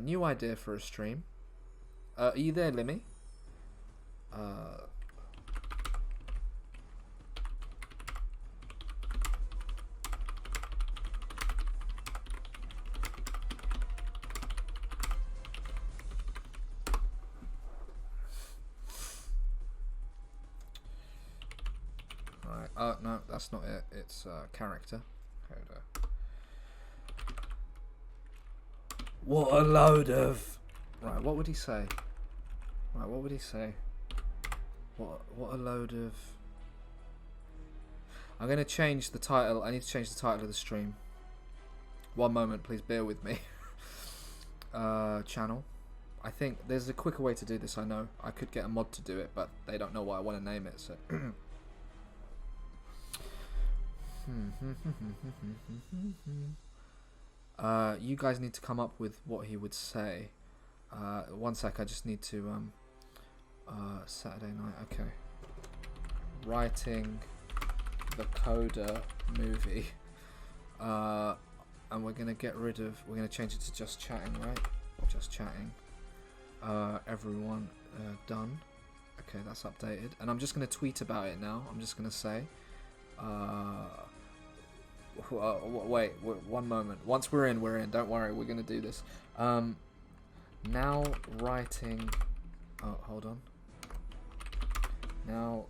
New idea for a stream. Are you there, Limmy? Alright. Oh, no, that's not it. It's character. What a load of... Right, what would he say? Right, what would he say? What a load of... I'm going to change the title. I need to change the title of the stream. One moment, please bear with me. Channel. I think there's a quicker way to do this, I know. I could get a mod to do it, but they don't know what I want to name it, so... You guys need to come up with what he would say. One sec, I just need to Saturday night, okay. Writing the Coda movie. And we're gonna get rid of, we're gonna change it to just chatting, right? Just chatting. Everyone done. Okay, that's updated. And I'm just gonna tweet about it now. I'm just gonna say wait, one moment. Once we're in, don't worry, we're gonna do this. Now writing, oh, hold on. Now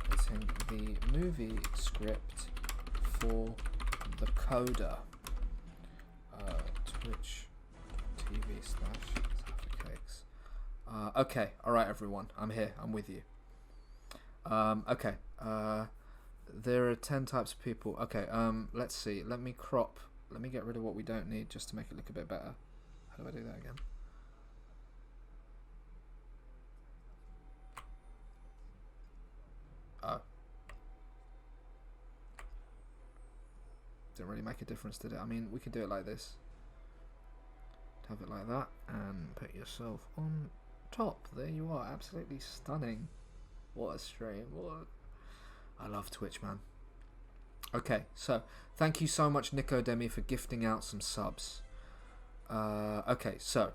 writing the movie script for the Coda. Twitch TV / Cakes. Okay, alright everyone, I'm here, I'm with you. Okay, there are 10 types of people. Okay, let's see. Let me get rid of what we don't need just to make it look a bit better. How do I do that again? Oh. Didn't really make a difference, did it? I mean, we can do it like this. Have it like that and put yourself on top. There you are. Absolutely stunning. What a stream. I love Twitch, man. Okay, so thank you so much, Nico Demi, for gifting out some subs. Okay, so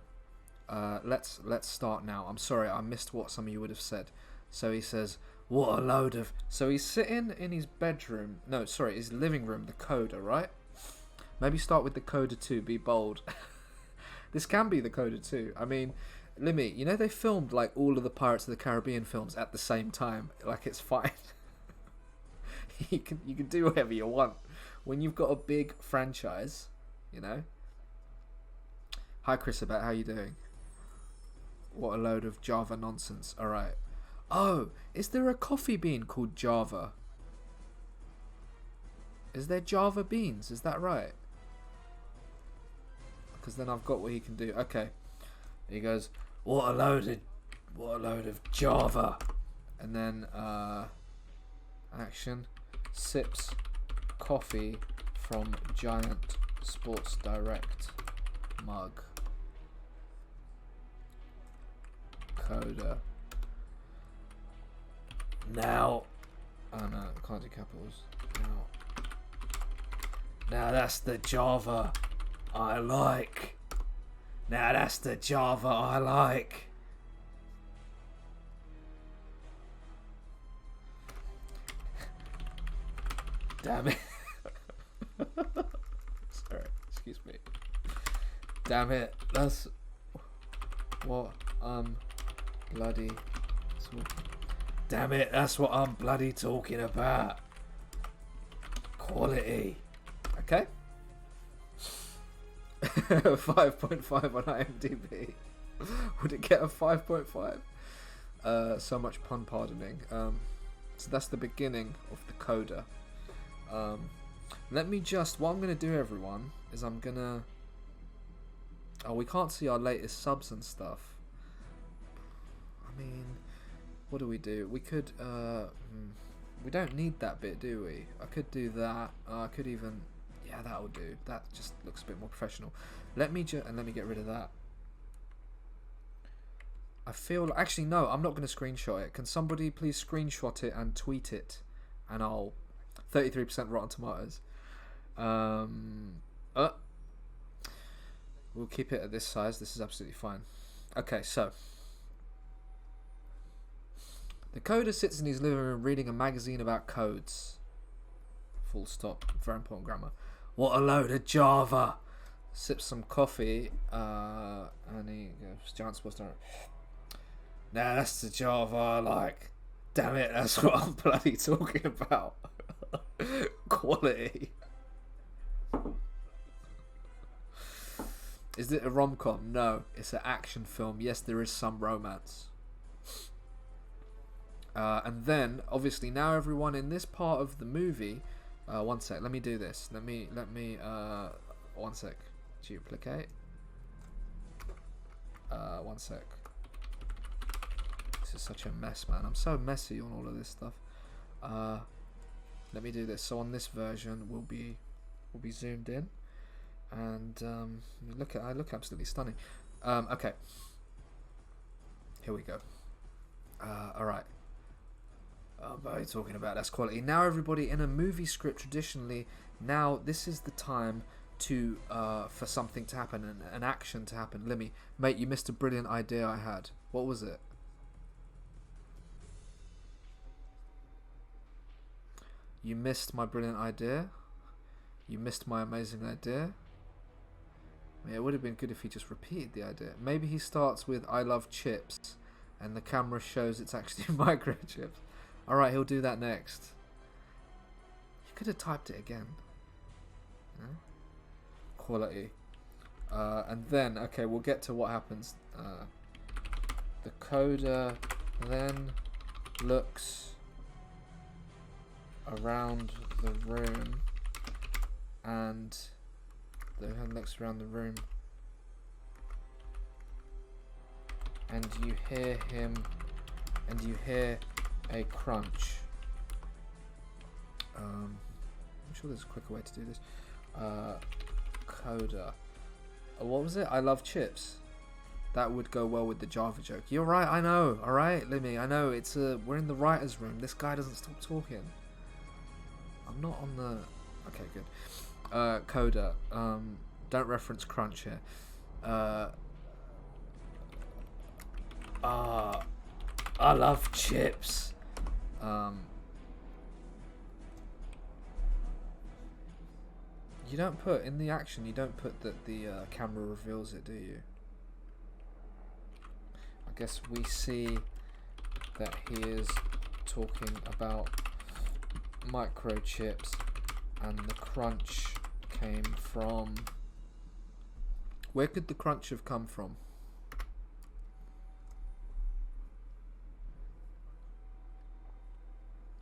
let's start now. I'm sorry, I missed what some of you would have said. So he says, what a load of... So he's sitting in his bedroom. No, sorry, his living room, the Coda, right? Maybe start with the Coda 2, be bold. This can be the Coda 2. I mean, Limmy, you know they filmed like all of the Pirates of the Caribbean films at the same time. Like, it's fine. you can do whatever you want. When you've got a big franchise, you know. Hi Chris, about how you doing? What a load of Java nonsense. Alright. Oh, is there a coffee bean called Java? Is there Java beans? Is that right? Because then I've got what he can do. Okay. He goes, what a load of Java. And then action. Sips coffee from Giant Sports Direct mug. Coda. Now. Oh no, can't do capitals. Now that's the Java I like. Now that's the Java I like. Damn it. Sorry, excuse me. Damn it. That's what I'm bloody talking. Damn it, that's what I'm bloody talking about. Quality. Okay. 5.5 on IMDb. Would it get a 5.5? So much pun pardoning. So that's the beginning of the Coda. Let me just... What I'm going to do, everyone, is I'm going to... Oh, we can't see our latest subs and stuff. I mean, what do? We could... we don't need that bit, do we? I could do that. I could even... Yeah, that'll do. That just looks a bit more professional. Let me get rid of that. I feel... Actually, no, I'm not going to screenshot it. Can somebody please screenshot it and tweet it? And I'll... 33% Rotten Tomatoes. We'll keep it at this size. This is absolutely fine. Okay, so the coder sits in his living room reading a magazine about codes. Full stop. Very important grammar. What a load of Java. Sips some coffee, and he goes, Giant Sports Director. Nah, that's the Java I like. Damn it, that's what I'm bloody talking about. Quality. Is it a rom-com? No, it's an action film. Yes, there is some romance. And then, obviously, now everyone in this part of the movie... one sec, let me do this. Let me, one sec. Duplicate. One sec. This is such a mess, man. I'm so messy on all of this stuff. Let me do this. So on this version, we'll be zoomed in, and I look absolutely stunning. Okay. Here we go. All right. What are you talking about? That's quality. Now, everybody, in a movie script, traditionally, now this is the time to for something to happen, an action to happen. Limmy, mate, you missed a brilliant idea I had. What was it? You missed my brilliant idea. You missed my amazing idea. Yeah, it would have been good if he just repeated the idea. Maybe he starts with "I love chips," and the camera shows it's actually microchips. All right, he'll do that next. You could have typed it again. Yeah? Quality. And then, okay, we'll get to what happens. The coder then looks around the room, and looks around the room, and you hear him, and you hear a crunch. I'm sure there's a quicker way to do this. Coder. What was it? I love chips. That would go well with the Java joke. You're right, I know. Alright, Limmy, I know. It's we're in the writer's room. This guy doesn't stop talking. I'm not on the... Okay, good. Coder. Don't reference crunch here. I love chips. You don't put in the action. You don't put that the camera reveals it, do you? I guess we see that he is talking about microchips, and the crunch came from. Where could the crunch have come from?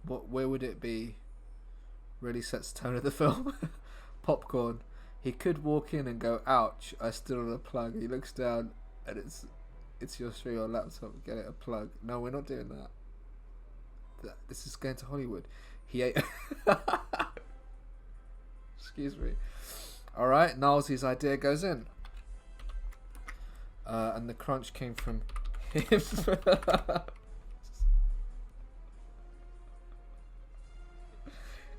Where would it be? Really sets the tone of the film. Popcorn. He could walk in and go, ouch, I stood on a plug. He looks down and it's your screen or laptop. Get it a plug. No, we're not doing that. This is going to Hollywood. He ate... Excuse me. Alright, Niles' idea goes in. And the crunch came from him.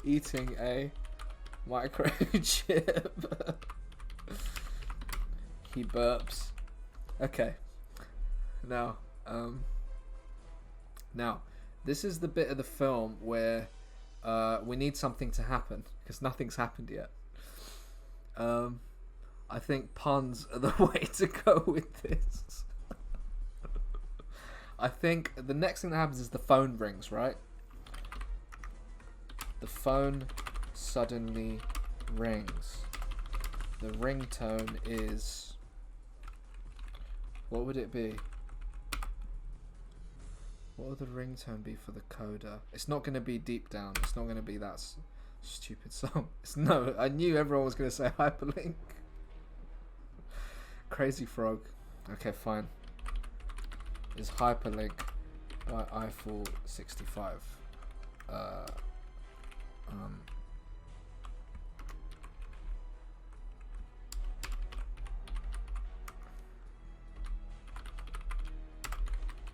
Eating a microchip. He burps. Okay. Now, this is the bit of the film where we need something to happen because nothing's happened yet. I think puns are the way to go with this. I think the next thing that happens is the phone rings, right? The phone suddenly rings. The ringtone is... What would it be? What would the ringtone be for the coder? It's not going to be Deep Down. It's not going to be that stupid song. No, I knew everyone was going to say Hyperlink. Crazy Frog. Okay, fine. Is Hyperlink by Eiffel 65.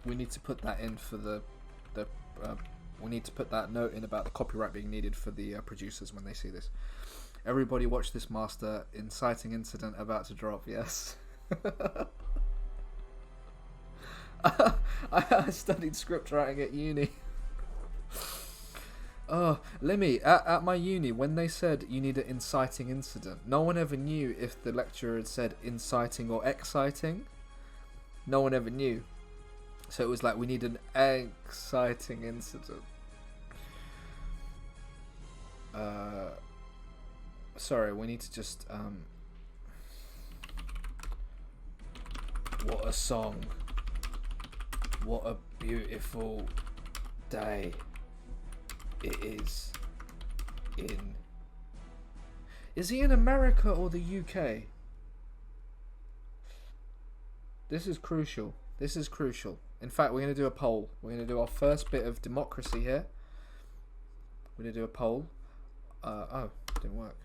We need to put that in for the we need to put that note in about the copyright being needed for the producers when they see this. Everybody watch this, master. Inciting incident about to drop. Yes. I studied script writing at uni. Oh, Lemmy, at my uni, when they said you need an inciting incident, no one ever knew if the lecturer had said inciting or exciting. No one ever knew. So it was like, we need an exciting incident. Sorry, we need to just, what a song. What a beautiful day it is in... Is he in America or the UK? This is crucial. This is crucial. In fact, we're going to do a poll. We're going to do our first bit of democracy here. We're going to do a poll. Oh, didn't work.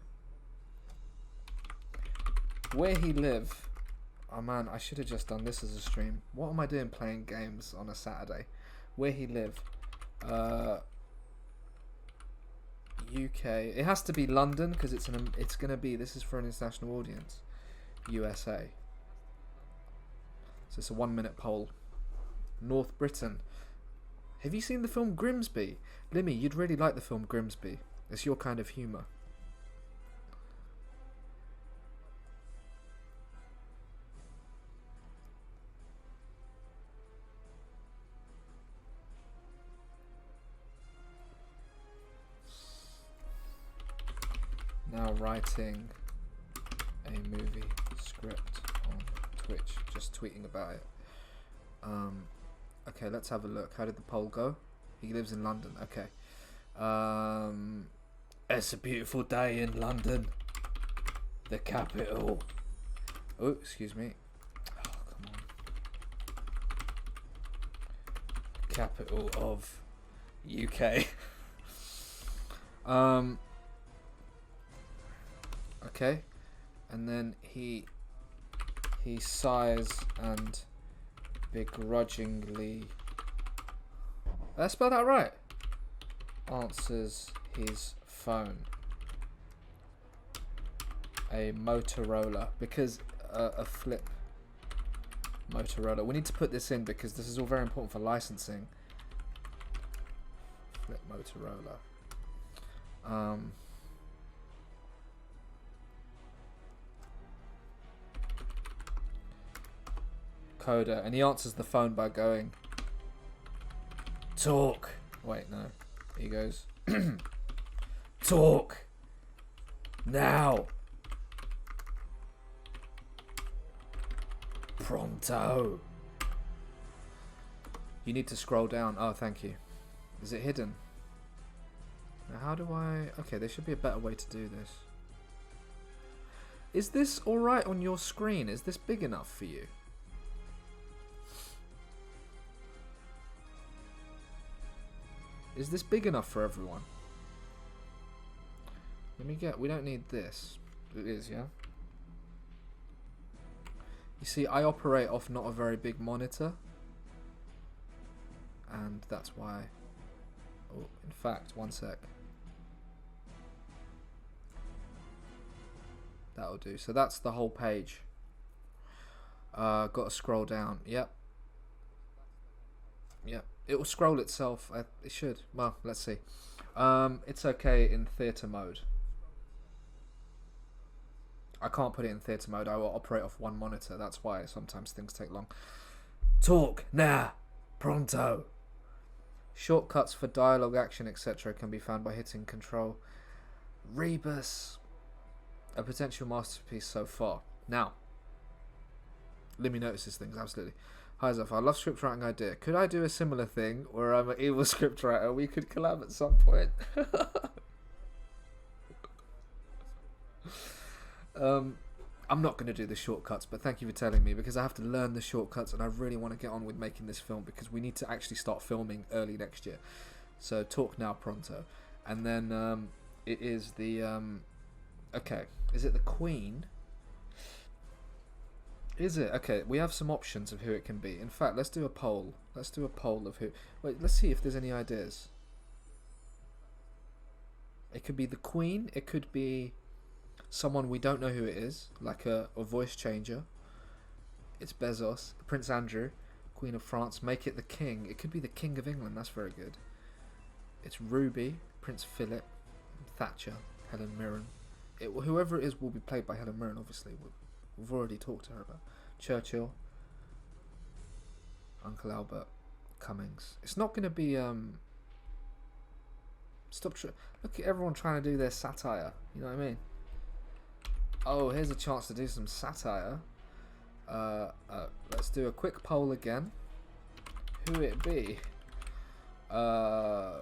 Where he live? Oh man, I should have just done this as a stream. What am I doing playing games on a Saturday? Where he live? UK. It has to be London because it's going to be. This is for an international audience. USA. So it's a 1 minute poll. North Britain. Have you seen the film Grimsby? Limmy, you'd really like the film Grimsby. It's your kind of humour. Now writing a movie script on Twitch. Just tweeting about it. Okay, let's have a look. How did the poll go? He lives in London. Okay. It's a beautiful day in London, the capital. Oh, excuse me. Oh, come on. Capital of UK. Okay, and then he sighs and begrudgingly, did I spell that right? Answers his phone. A Motorola, because a flip Motorola. We need to put this in because this is all very important for licensing. Flip Motorola. Coda, and he answers the phone by going, talk. Wait, no. He goes, talk now. Pronto. You need to scroll down. Oh, thank you. Is it hidden? Now, how do I... Okay, there should be a better way to do this. Is this alright on your screen? Is this big enough for you? Is this big enough for everyone? Let me get... We don't need this. It is, yeah? You see, I operate off not a very big monitor. And that's why... Oh, in fact, one sec. That'll do. So that's the whole page. Got to scroll down. Yep. Yep. It will scroll itself. It should. Well, let's see. It's okay in theatre mode. I can't put it in theatre mode. I will operate off one monitor. That's why sometimes things take long. Talk now. Pronto. Shortcuts for dialogue, action, etc. can be found by hitting Control. Rebus. A potential masterpiece so far. Now, let me notice these things, absolutely. Hi Zeph, I love script writing idea. Could I do a similar thing where I'm an evil script writer? We could collab at some point. I'm not going to do the shortcuts, but thank you for telling me, because I have to learn the shortcuts and I really want to get on with making this film because we need to actually start filming early next year. So talk now, pronto. And then it is the... okay, is it the Queen? Is it? Okay, we have some options of who it can be. In fact, let's do a poll. Let's do a poll of who... Wait, let's see if there's any ideas. It could be the Queen. It could be someone we don't know who it is, like a voice changer. It's Bezos, Prince Andrew, Queen of France. Make it the King. It could be the King of England. That's very good. It's Ruby, Prince Philip, Thatcher, Helen Mirren. Whoever it is will be played by Helen Mirren, obviously. We've already talked to her about Churchill, Uncle Albert, Cummings. It's not going to be... Look at everyone trying to do their satire. You know what I mean? Oh, here's a chance to do some satire. Let's do a quick poll again. Who it be? The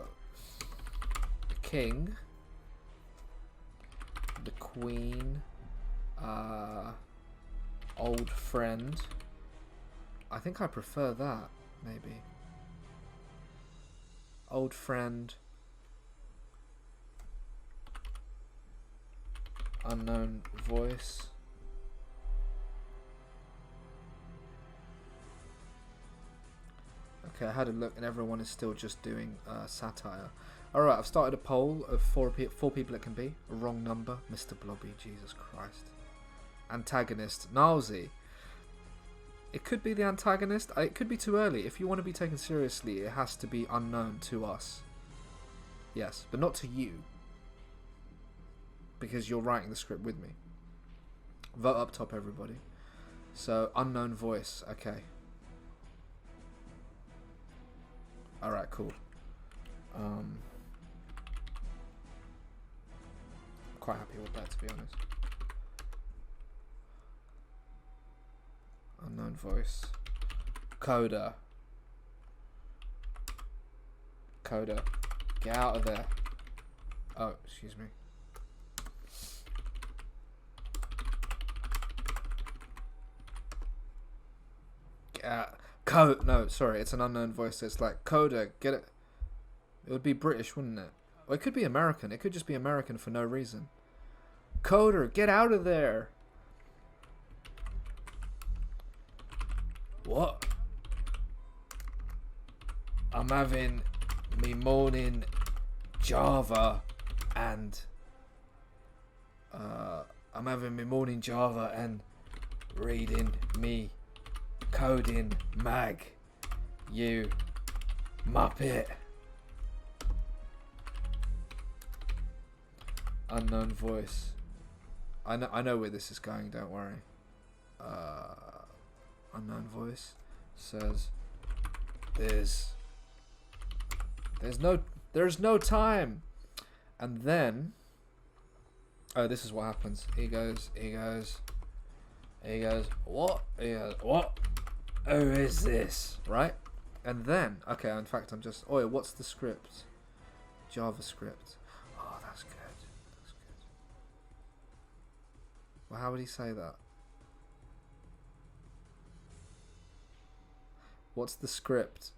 King, the Queen, old friend. I think I prefer that, maybe. Old friend, unknown voice. Okay, I had a look and everyone is still just doing satire. Alright, I've started a poll of four people it can be. A wrong number. Mr. Blobby, Jesus Christ. Antagonist, Nalzi. It could be the antagonist. It could be too early. If you want to be taken seriously, it has to be unknown to us. Yes, but not to you. Because you're writing the script with me. Vote up top, everybody. So, unknown voice. Okay. Alright, cool. Quite happy with that, to be honest. Unknown voice. Coda. Coda. Get out of there. Oh, excuse me. Get out. No, sorry, it's an unknown voice. It's like, Coda, get it. It would be British, wouldn't it? Or it could be American. It could just be American for no reason. Coder, get out of there. What? I'm having me morning Java and reading me coding mag. You muppet. Unknown voice. I know where this is going, don't worry. Unknown voice says there's no time. And then this is what happens. He goes, what? He goes, what? Who is this? Right? And then, okay, in fact, I'm just, what's the script? JavaScript. Oh, that's good. That's good. Well, how would he say that? What's the script?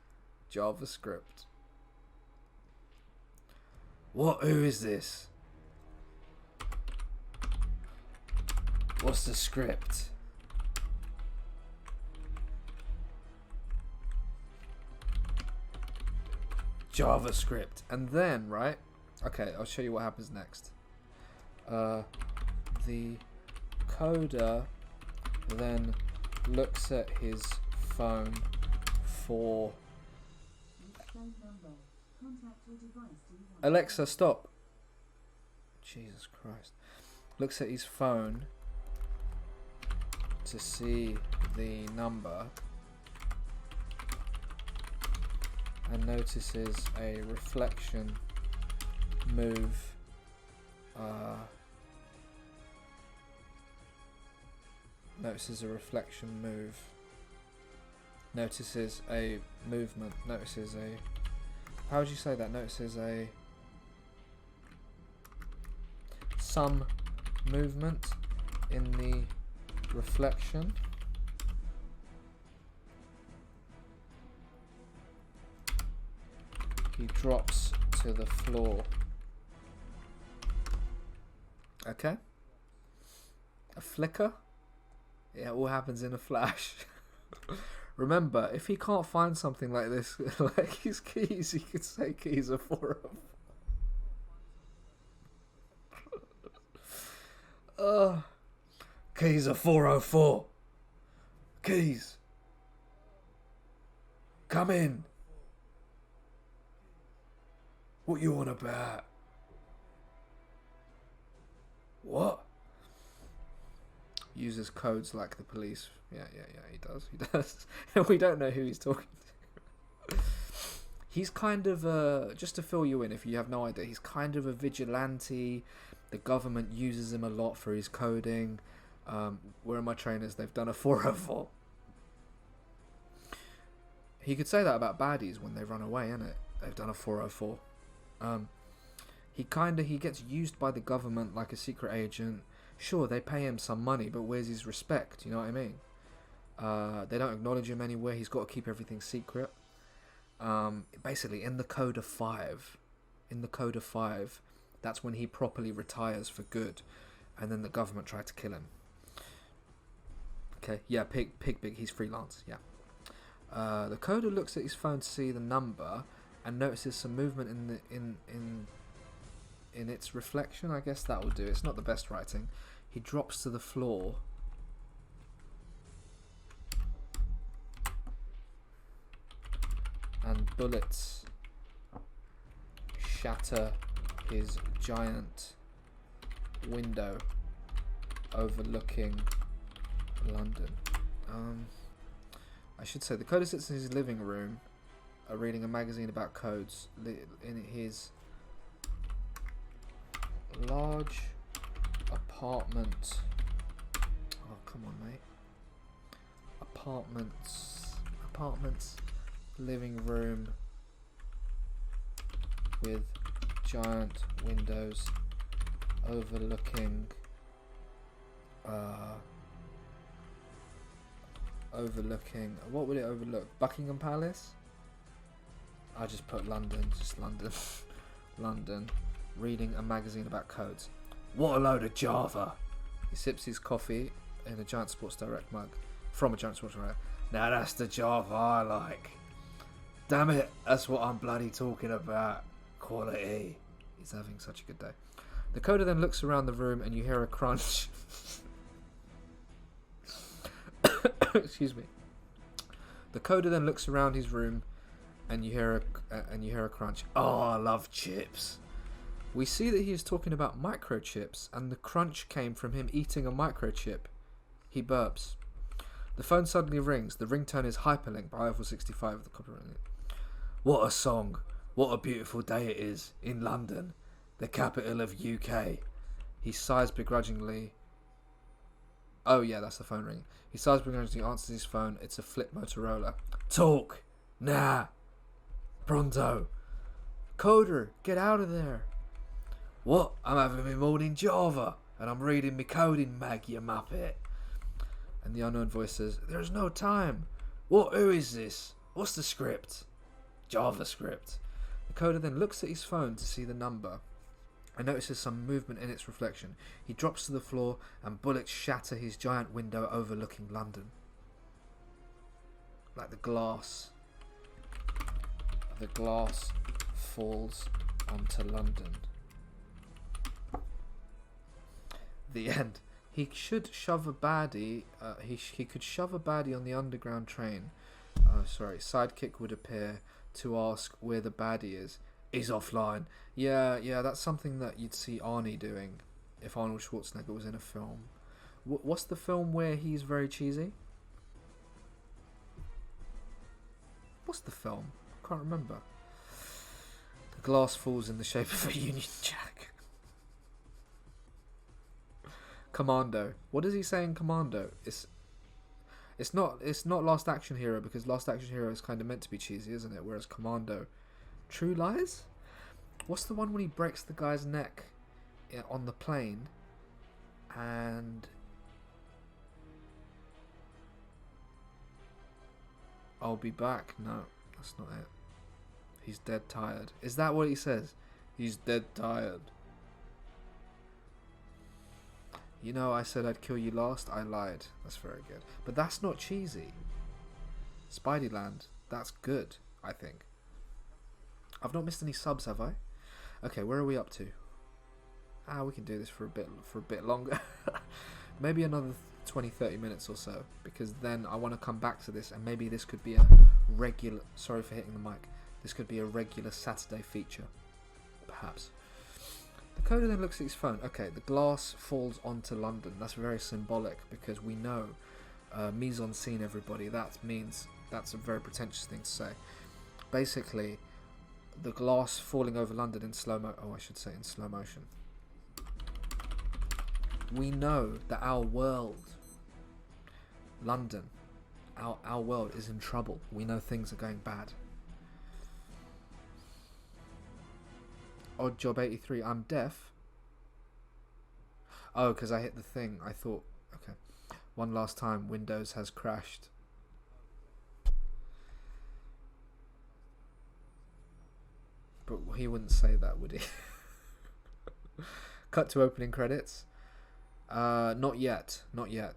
JavaScript. What? Who is this? What's the script? JavaScript. And then, right? Okay, I'll show you what happens next. The coder then looks at his phone for... Alexa, stop. Jesus Christ. Looks at his phone to see the number and notices a reflection move. Notices a reflection move. Notices a movement. Notices a... How would you say that? Notices a... some movement in the reflection. He drops to the floor. Okay. A flicker. It all happens in a flash. Remember, if he can't find something like this, like his keys, he could say keys are 404. Keys are 404. Keys. Come in. What you on about? What? Uses codes like the police. Yeah, he does. He does. We don't know who he's talking to. He's kind of, just to fill you in if you have no idea, he's kind of a vigilante. The government uses him a lot for his coding. Where are my trainers? They've done a 404. He could say that about baddies when they run away, innit? They've done a 404. He gets used by the government like a secret agent. Sure, they pay him some money, but where's his respect? You know what I mean? They don't acknowledge him anywhere. He's got to keep everything secret. Basically, in the Code of Five, that's when he properly retires for good, and then the government tried to kill him. Okay, yeah, Pig, he's freelance, yeah. The coder looks at his phone to see the number and notices some movement in its reflection. I guess that will do. It's not the best writing. He drops to the floor. And bullets shatter his giant window overlooking London. I should say the coder sits in his living room, reading a magazine about codes in his large apartment. Oh, come on, mate. Apartments, living room with giant windows overlooking what would it overlook? Buckingham Palace? I just put London, London, reading a magazine about codes. What a load of Java. He sips his coffee in a giant Sports Direct mug from a giant Sports Direct. Now that's the Java I like. Damn it, that's what I'm bloody talking about. Quality. He's having such a good day. The coder then looks around the room and you hear a crunch. Excuse me. The coder then looks around his room and you hear a crunch. Oh, I love chips. We see that he is talking about microchips, and the crunch came from him eating a microchip. He burps. The phone suddenly rings. The ringtone is Hyperlink by Eiffel 65. The copyright. What a song. What a beautiful day it is in London, the capital of UK. He sighs begrudgingly. Oh yeah, that's the phone ring. He sighs begrudgingly, answers his phone. It's a flip Motorola. Talk! Nah! Pronto! Coder, get out of there! What? I'm having my morning Java, and I'm reading me coding mag, you muppet. And the unknown voice says, there's no time. What? Who is this? What's the script? JavaScript. The coder then looks at his phone to see the number and notices some movement in its reflection. He drops to the floor and bullets shatter his giant window overlooking London. Like the glass falls onto London. The end. He should shove a baddie. He could shove a baddie on the underground train. Sidekick would appear to ask where the baddie is. He's offline. Yeah, that's something that you'd see Arnie doing if Arnold Schwarzenegger was in a film. What's the film where he's very cheesy? What's the film? I can't remember. The glass falls in the shape of a Union Jack. Commando. What does he say in Commando? It's not Last Action Hero, because Last Action Hero is kind of meant to be cheesy, isn't it? Whereas Commando, True Lies? What's the one when he breaks the guy's neck on the plane and I'll be back? No, that's not it. He's dead tired. Is that what he says? He's dead tired. You know, I said I'd kill you last. I lied. That's very good. But that's not cheesy. Spideyland. That's good, I think. I've not missed any subs, have I? Okay, where are we up to? We can do this for a bit longer. Maybe another 20-30 minutes or so, because then I want to come back to this, and maybe this could be a regular, sorry for hitting the mic, this could be a regular Saturday feature, perhaps. The coder then looks at his phone. Okay, the glass falls onto London. That's very symbolic, because we know mise en scene, everybody. That means that's a very pretentious thing to say. Basically, the glass falling over London in slow motion. We know that our world, London, our world is in trouble. We know things are going bad. Odd Job 83, I'm deaf. Oh, because I hit the thing. I thought, okay. One last time, Windows has crashed. But he wouldn't say that, would he? Cut to opening credits. Not yet. In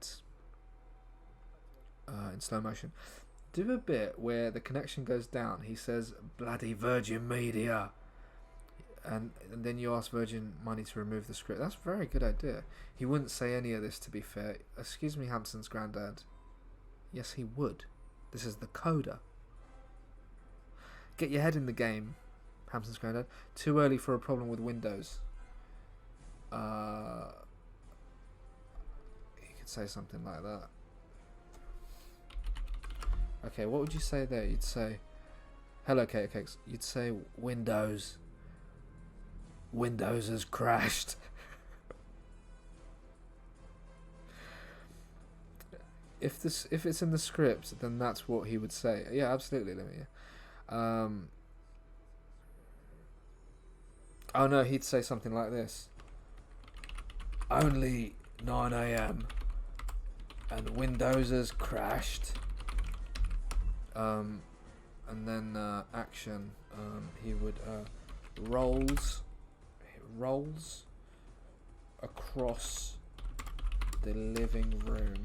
slow motion. Do a bit where the connection goes down. He says, bloody Virgin Media. And then you ask Virgin Money to remove the script. That's a very good idea. He wouldn't say any of this, to be fair. Excuse me, Hampson's granddad. Yes, he would. This is the coder. Get your head in the game, Hampson's granddad. Too early for a problem with Windows. He could say something like that. Okay, what would you say there? You'd say, hello, Cakes. You'd say, Windows has crashed. If it's in the script, then that's what he would say. Yeah, absolutely. Oh no, he'd say something like this. Only 9 AM and Windows has crashed. And then action. He would rolls across the living room.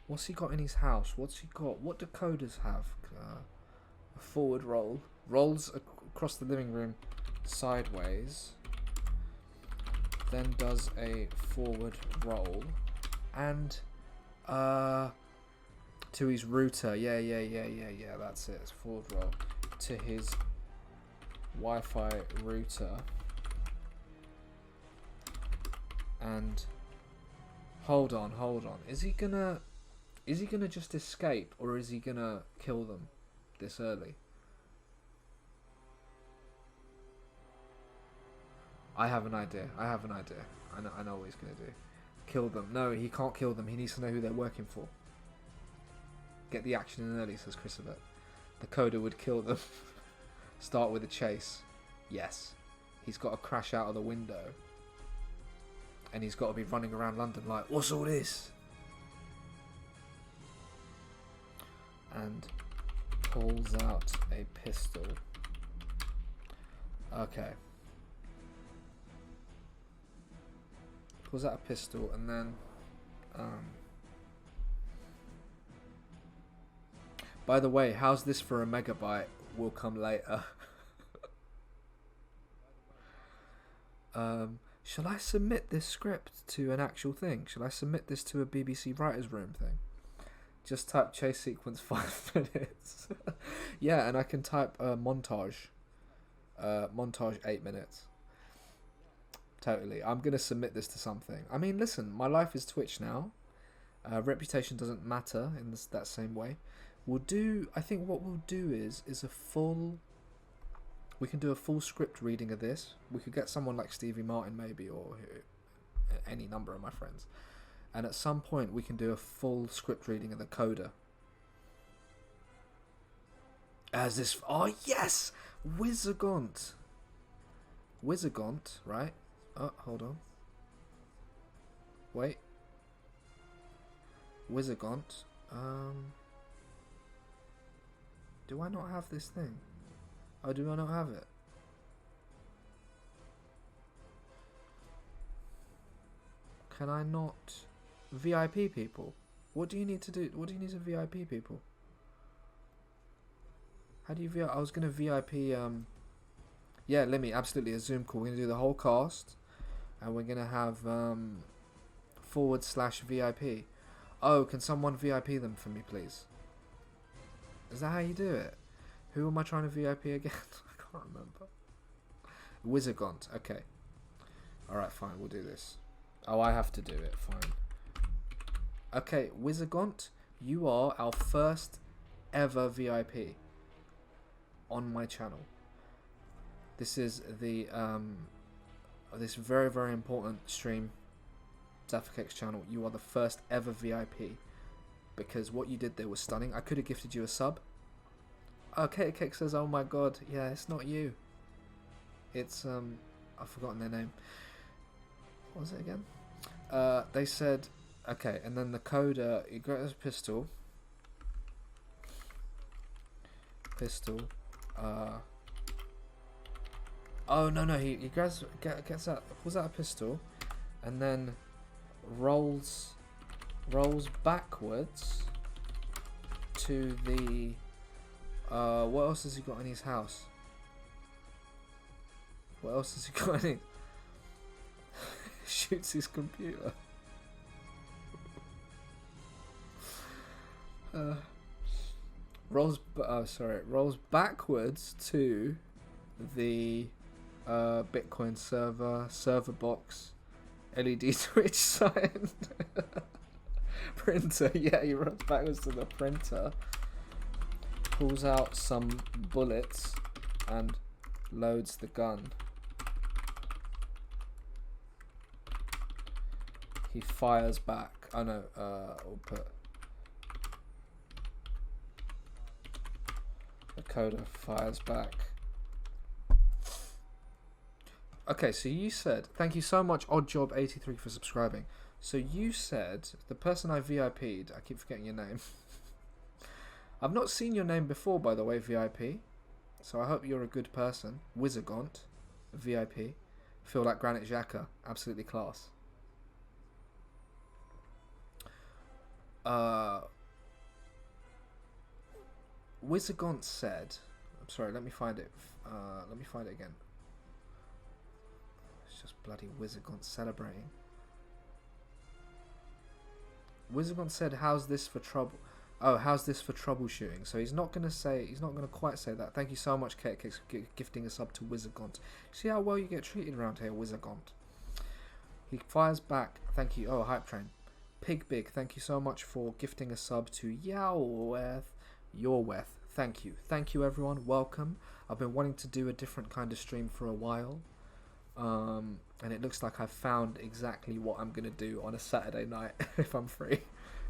What's he got in his house? What's he got? What do coders have? A forward roll. Rolls across the living room sideways. Then does a forward roll. And to his router. Yeah, that's it. It's forward roll. To his Wi-Fi router. And hold on. Is he gonna just escape, or is he gonna kill them this early? I have an idea. I know what he's gonna do. Kill them. No, he can't kill them. He needs to know who they're working for. Get the action in early, says Christopher. The coder would kill them. Start with a chase. Yes. He's got to crash out of the window. And he's got to be running around London like, what's all this? And pulls out a pistol. Okay. Pulls out a pistol and then... by the way, how's this for a megabyte? Will come later. Shall I submit this script to an actual thing? Shall I submit this to a BBC Writers' Room thing? Just type chase sequence 5 minutes. Yeah, and I can type montage. Montage 8 minutes. Totally. I'm going to submit this to something. I mean, listen, my life is Twitch now. Reputation doesn't matter in that same way. I think what we'll do is a full... We can do a full script reading of this. We could get someone like Stevie Martin maybe, or any number of my friends. And at some point we can do a full script reading of the coder. As this... Oh, yes! Wizagont, right? Oh, hold on. Wait. Wizagont. Do I not have this thing? Oh, do I not have it? Can I not... VIP people? What do you need to do? What do you need to VIP people? How do you VIP? I was going to VIP... Yeah, Lemmy, absolutely, a Zoom call. We're going to do the whole cast. And we're going to have... /VIP. Oh, can someone VIP them for me, please? Is that how you do it? Who am I trying to VIP again? I can't remember. Wizagont. Okay. Alright, fine. We'll do this. Oh, I have to do it. Fine. Okay, Wizagont, you are our first ever VIP on my channel. This is the this very, very important stream, Zafakek's channel. You are the first ever VIP because what you did there was stunning. I could have gifted you a sub. Okay, Cake says, "Oh my god, yeah, it's not you. It's I've forgotten their name. What was it again? They said, okay, and then the coder, you got his pistol. Oh no, he gets out, pulls out a pistol, and then rolls backwards to the what else has he got in his house? What else has he got in it? Shoots his computer. Rolls backwards to the Bitcoin server box, LED switch sign, printer. Yeah, he runs backwards to the printer, pulls out some bullets, and loads the gun. He fires back. Oh no, we'll put the coder fires back. Okay, so you said, thank you so much, Oddjob83, for subscribing. So you said, the person I VIP'd, I keep forgetting your name. I've not seen your name before, by the way, VIP. So I hope you're a good person. Wizagont, VIP. Feel like Granite Xhaka, absolutely class. Wizagont said, I'm sorry, let me find it. Let me find it again. It's just bloody Wizagont celebrating. Wizagont said, "How's this for trouble?" Oh, how's this for troubleshooting? So he's not gonna quite say that. Thank you so much, Kate, for gifting us up to Wizagont. See how well you get treated around here, Wizagont. He fires back. Thank you. Oh, Hype Train. Pig Big, thank you so much for gifting a sub to Yoweth. Thank you. Thank you, everyone. Welcome. I've been wanting to do a different kind of stream for a while. And it looks like I've found exactly what I'm going to do on a Saturday night if I'm free.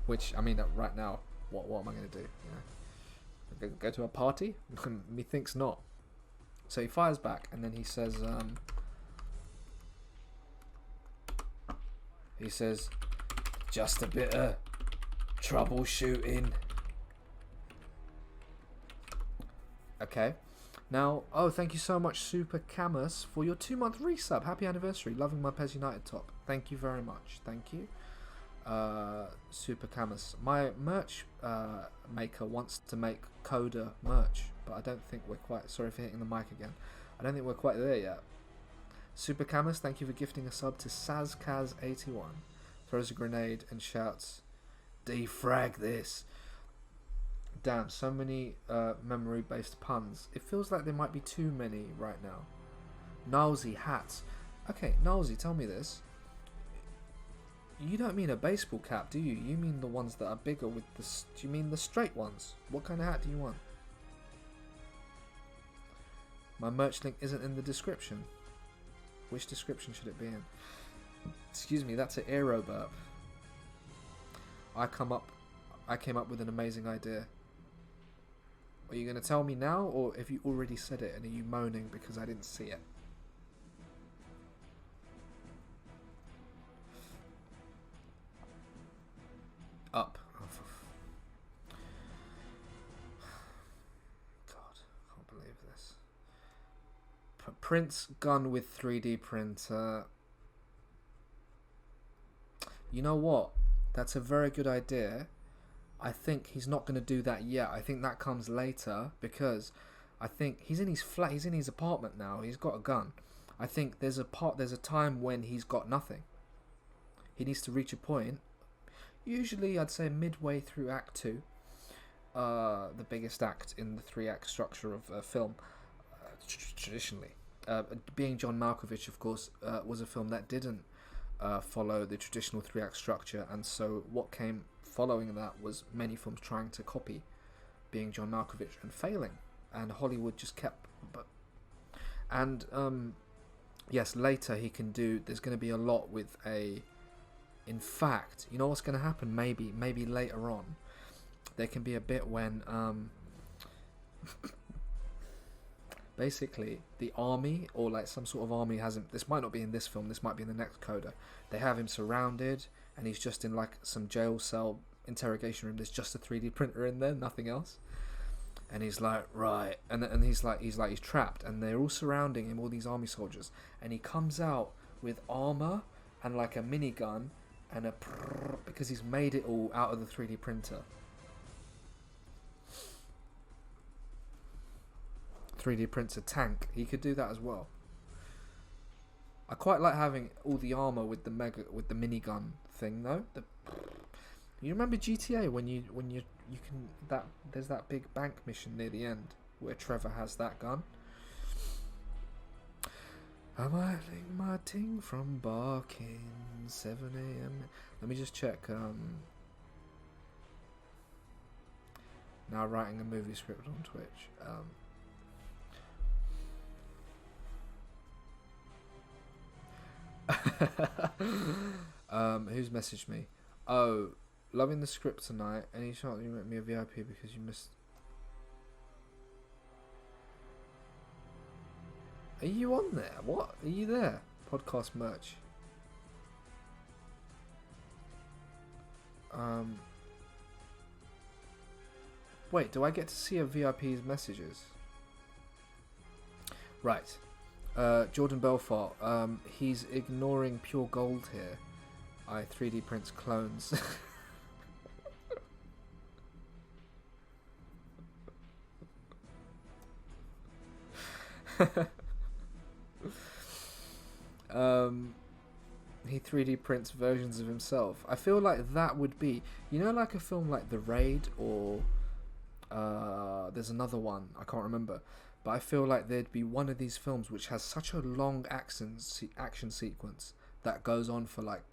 Which, I mean, right now, what am I going to do? You know, go to a party? Methinks not. So he fires back, and then he says, just a bit of troubleshooting. Okay. Now, oh, thank you so much, Super Camus, for your 2-month resub. Happy anniversary. Loving my PES United top. Thank you very much. Thank you. Super Camus. My merch maker wants to make Coda merch, but I don't think we're quite... Sorry for hitting the mic again. I don't think we're quite there yet. Super Camus, thank you for gifting a sub to Sazkaz81. Throws a grenade and shouts, "Defrag this." Damn, so many memory-based puns. It feels like there might be too many right now. Nalsy hats. Okay, Nalsy, tell me this. You don't mean a baseball cap, do you? You mean the ones that are bigger with the... Do you mean the straight ones? What kind of hat do you want? My merch link isn't in the description. Which description should it be in? Excuse me, that's an aero burp. I came up with an amazing idea. Are you going to tell me now, or have you already said it and are you moaning because I didn't see it? Up. Oh, God, I can't believe this. Prince gun with 3D printer. You know what? That's a very good idea. I think he's not going to do that yet. I think that comes later because I think he's in his flat. He's in his apartment now. He's got a gun. I think there's a time when he's got nothing. he needs to reach a point. Usually, I'd say midway through Act 2, the biggest act in the 3-act structure of a film, traditionally. Being John Malkovich, of course, was a film that didn't follow the traditional 3-act structure, and so what came following that was many films trying to copy Being John Malkovich and failing, and Hollywood just kept. Yes, later he can do. There's going to be a lot with a. In fact, you know what's going to happen? Maybe later on, there can be a bit when basically the army, or like some sort of army, has him. This might not be in this film. This might be in the next Coda. They have him surrounded, and he's just in like some jail cell interrogation room. There's just a 3D printer in there, nothing else. And he's like, right, and he's trapped, and they're all surrounding him, all these army soldiers, and he comes out with armor and like a minigun and a because he's made it all out of the 3D printer. 3D prints a tank. He could do that as well. I quite like having all the armor with the minigun thing though. You remember GTA when you can there's that big bank mission near the end where Trevor has that gun. Am I letting my ting from barking 7 a.m. Let me just check. Now writing a movie script on Twitch. Who's messaged me? Oh, loving the script tonight. Any chance you make me a VIP because you missed? Are you on there? What? Are you there? Podcast merch. Wait, do I get to see a VIP's messages? Right. Jordan Belfort. He's ignoring pure gold here. I 3D prints clones. He 3D prints versions of himself. I feel like that would be, like a film like The Raid, or there's another one, I can't remember, but I feel like there'd be one of these films which has such a long action sequence that goes on for like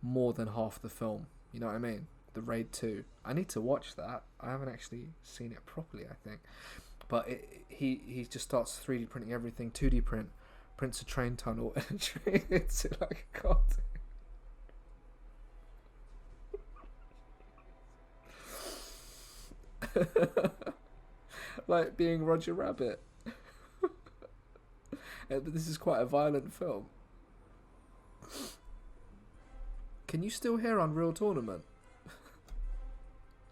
more than half the film. You know what I mean? The Raid 2. I need to watch that. I haven't actually seen it properly, I think. But he just starts 3D printing everything, 2D prints a train tunnel, and it's like a cartoon. Like being Roger Rabbit. But this is quite a violent film. Can you still hear Unreal Tournament?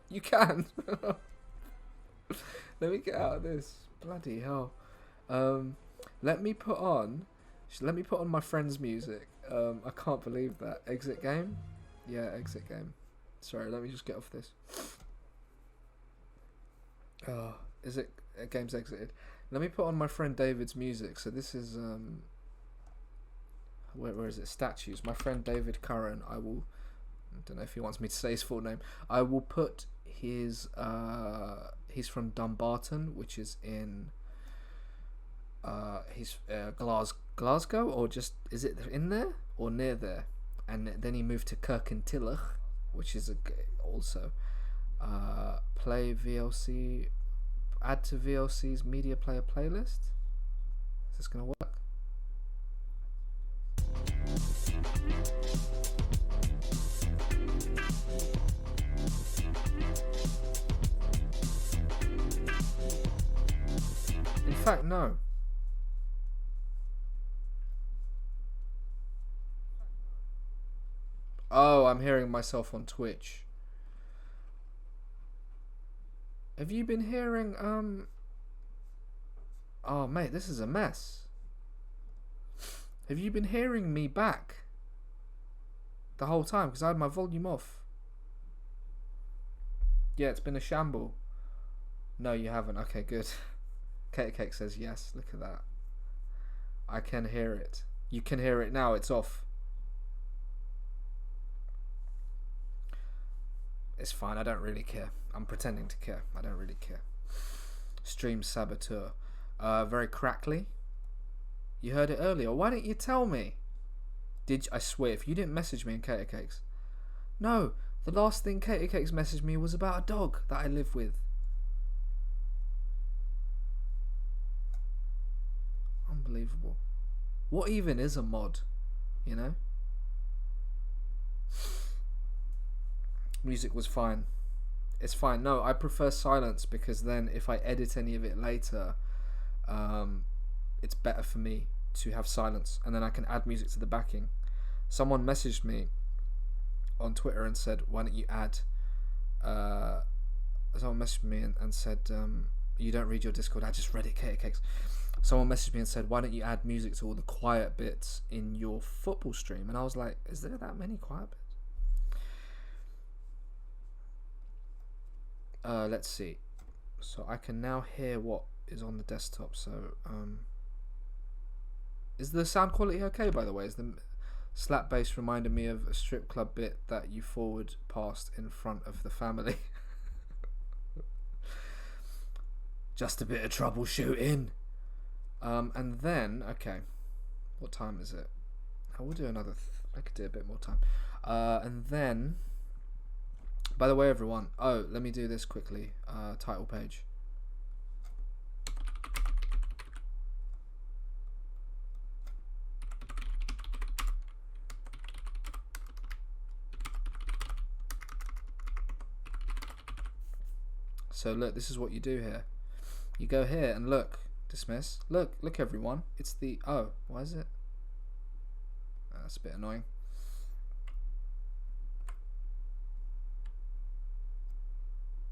You can. Let me get out of this. Bloody hell. Let me put on my friend's music. I can't believe that. Exit game? Yeah, exit game. Sorry, let me just get off this. Oh, is it game's exited? Let me put on my friend David's music. So this is where is it? Statues. My friend David Curran. I don't know if he wants me to say his full name. I will put his he's from Dumbarton, which is in Glasgow, or just, is it in there or near there? And then he moved to Kirkintilloch, which is also play VLC, add to VLC's media player playlist. Is this gonna work? In fact, no. Oh, I'm hearing myself on Twitch. Have you been hearing, Oh, mate, this is a mess. Have you been hearing me back the whole time? Because I had my volume off. Yeah, it's been a shamble. No, you haven't. Okay, good. Kater Cake says yes. Look at that. I can hear it. You can hear it now. It's off. It's fine. I don't really care. I'm pretending to care. I don't really care. Stream saboteur. Very crackly. You heard it earlier. Why didn't you tell me? I swear, if you didn't message me in Cater Cakes. No, the last thing Cater Cakes messaged me was about a dog that I live with. Unbelievable. What even is a mod? You know? Music was fine. It's fine. No, I prefer silence because then if I edit any of it later, it's better for me to have silence, and then I can add music to the backing. Someone messaged me on Twitter and said, why don't you add someone messaged me and said, you don't read your Discord. I just read it, Cater Cakes. Someone messaged me and said, why don't you add music to all the quiet bits in your football stream? And I was like, is there that many quiet bits? Let's see. So I can now hear what is on the desktop. So is the sound quality okay, by the way? Is the slap bass reminded me of a strip club bit that you forward past in front of the family? Just a bit of troubleshooting. And then, okay, what time is it? I will do another. I could do a bit more time. And then, by the way, everyone. Oh, let me do this quickly. Title page. So look, this is what you do here. You go here and look. Dismiss. Look everyone. It's the... Oh, why is it? That's a bit annoying.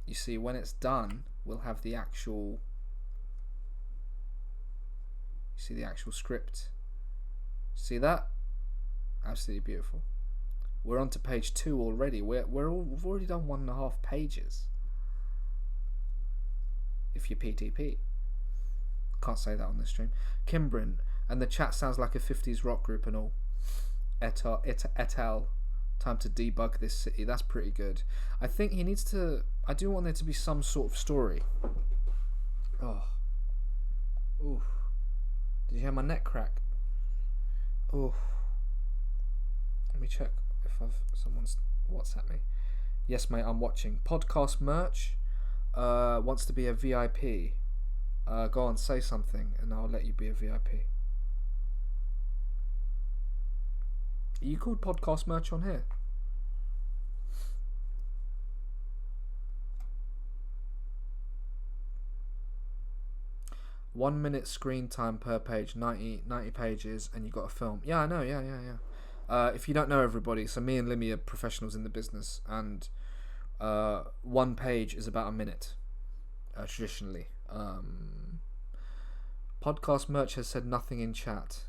You see, when it's done, we'll have the actual... You see the actual script? See that? Absolutely beautiful. We're on to page 2 already. We've already done 1.5 pages. If you're PTP. Can't say that on this stream. Kimbrin, and the chat sounds like a 50s rock group and all. Et al. Time to debug this city. That's pretty good. I think he needs to... I do want there to be some sort of story. Oh. Oof. Did you hear my neck crack? Oof. Let me check if someone's WhatsApp me. Yes, mate, I'm watching. Podcast merch. Wants to be a VIP. Go on, say something, and I'll let you be a VIP. Are you called podcast merch on here? One minute screen time per page, 90 pages, and you got a film. Yeah, I know, yeah. If you don't know, everybody, so me and Limmy are professionals in the business, and one page is about a minute, traditionally. Podcast merch has said nothing in chat.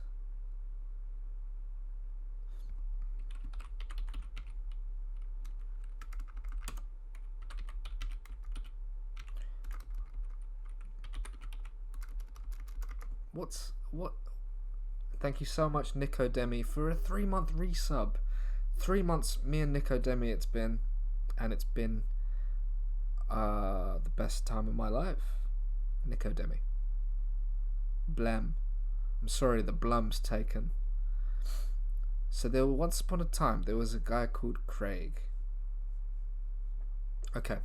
What? Thank you so much, Nico Demi, for a 3-month resub. 3 months, me and Nico Demi, it's been the best time of my life. Nico Demi. Blem. I'm sorry, the blum's taken. So there, once upon a time, there was a guy called Craig. Okay.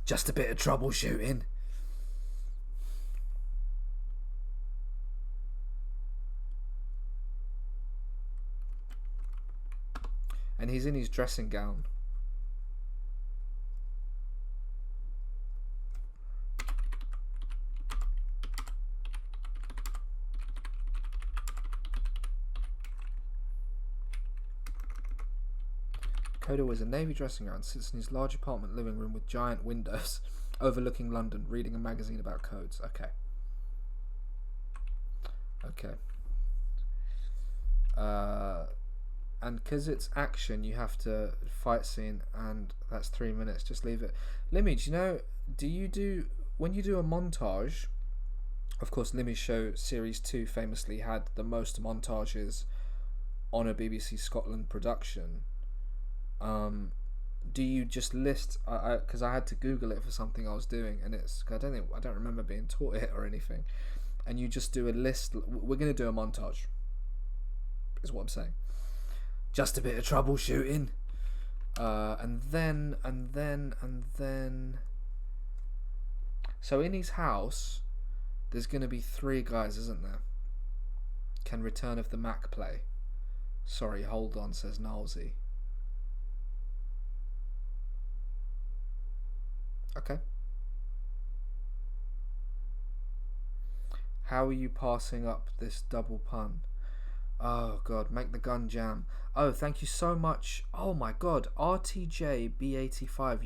Just a bit of troubleshooting. And he's in his dressing gown. Coda wears a navy dressing gown, sits in his large apartment living room with giant windows overlooking London, reading a magazine about codes. Okay. And because it's action, you have to fight scene, and that's 3 minutes. Just leave it. Limmy, do you do when you do a montage? Of course, Limmy's show Series 2 famously had the most montages on a BBC Scotland production. do you just list? Because I had to Google it for something I was doing, and I don't remember being taught it or anything. And you just do a list. We're gonna do a montage. Is what I'm saying. Just a bit of troubleshooting, and then. So in his house, there's gonna be 3 guys, isn't there? Can Return of the Mac play? Sorry, hold on, says Nalsy. Okay. How are you passing up this double pun? Oh god, make the gun jam. Oh, thank you so much. Oh my god, RTJ B85.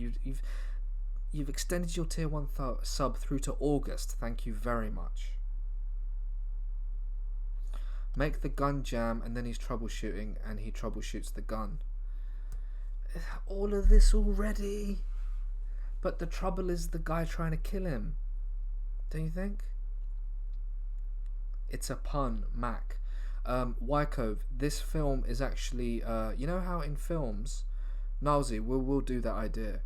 You've extended your tier 1 sub through to August. Thank you very much. Make the gun jam, and then he's troubleshooting, and he troubleshoots the gun. All of this already. But the trouble is the guy trying to kill him. Don't you think? It's a pun, Mac. Wycove, this film is actually, you know how in films, Nalsy, we'll do that idea.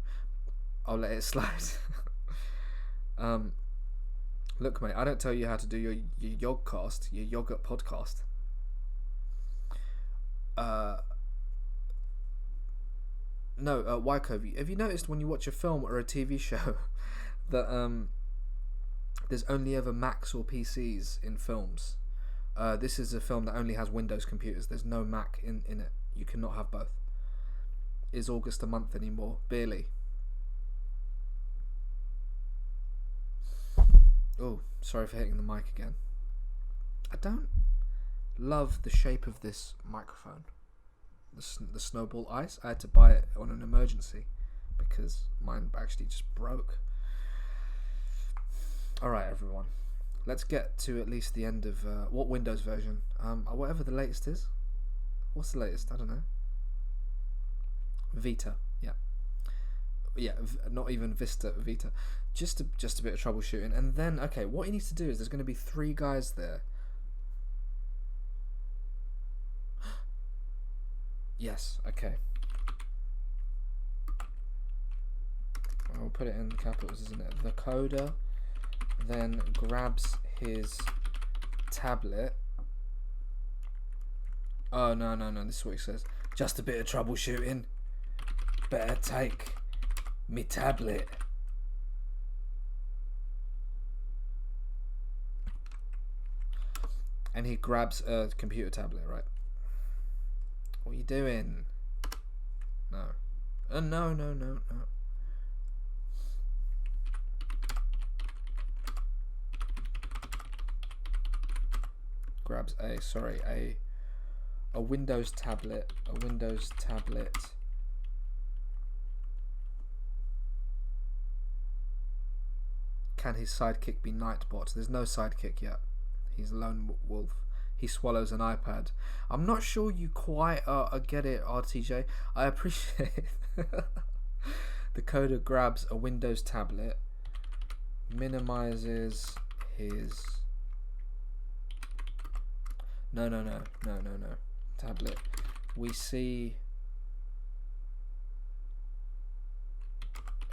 I'll let it slide. Look, mate, I don't tell you how to do your yogcast, your yogurt podcast. No, Wycove, have you noticed when you watch a film or a TV show that there's only ever Macs or PCs in films? This is a film that only has Windows computers. There's no Mac in it. You cannot have both. Is August a month anymore? Barely. Oh, sorry for hitting the mic again. I don't love the shape of this microphone. The Snowball Ice. I had to buy it on an emergency because mine actually just broke. Alright, everyone. Let's get to at least the end of what Windows version? Whatever the latest is. What's the latest? I don't know. Vita. Yeah, not even Vista. Vita. Just a bit of troubleshooting, and then okay. What he needs to do is there's going to be 3 guys there. Yes. Okay. I'll put it in capitals, isn't it? The coder then grabs his tablet. Oh no! This is what he says. Just a bit of troubleshooting. Better take me tablet. And he grabs a computer tablet, right? What are you doing? No. No. Grabs a Windows tablet. Can his sidekick be Nightbot? There's no sidekick yet. He's a lone wolf. He swallows an iPad. I'm not sure you quite get it, RTJ. I appreciate it. The coder grabs a Windows tablet, minimizes his... No. Tablet. We see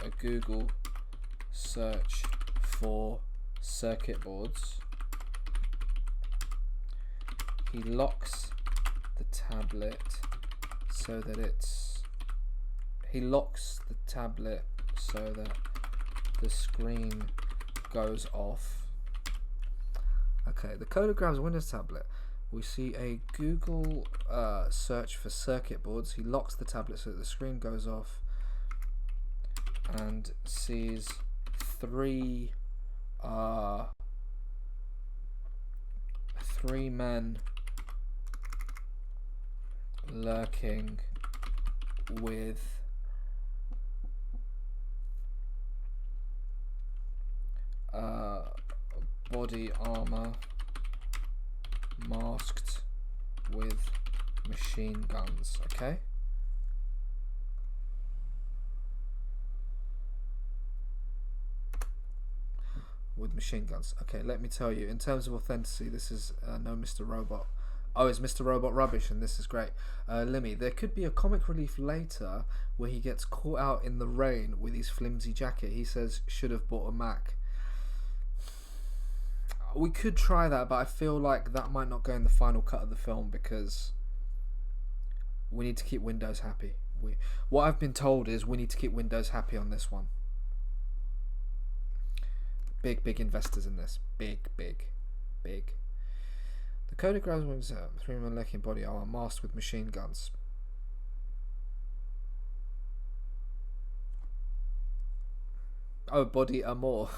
a Google search for circuit boards. He locks the tablet so that the screen goes off. Okay, the coder grabs a Windows tablet. We see a Google search for circuit boards. He locks the tablet so that the screen goes off and sees 3 men lurking with body armor, masked with machine guns. Okay. With machine guns. Okay, let me tell you, in terms of authenticity, this is no Mr. Robot. Oh, it's Mr. Robot rubbish, and this is great. Limmy, there could be a comic relief later where he gets caught out in the rain with his flimsy jacket. He says, should have bought a Mac. We could try that, but I feel like that might not go in the final cut of the film because we need to keep Windows happy. What I've been told is we need to keep Windows happy on this one. Big investors in this. Big. The Coda grabs wings out. 3 men lacking body armor masked with machine guns. Oh, body armor.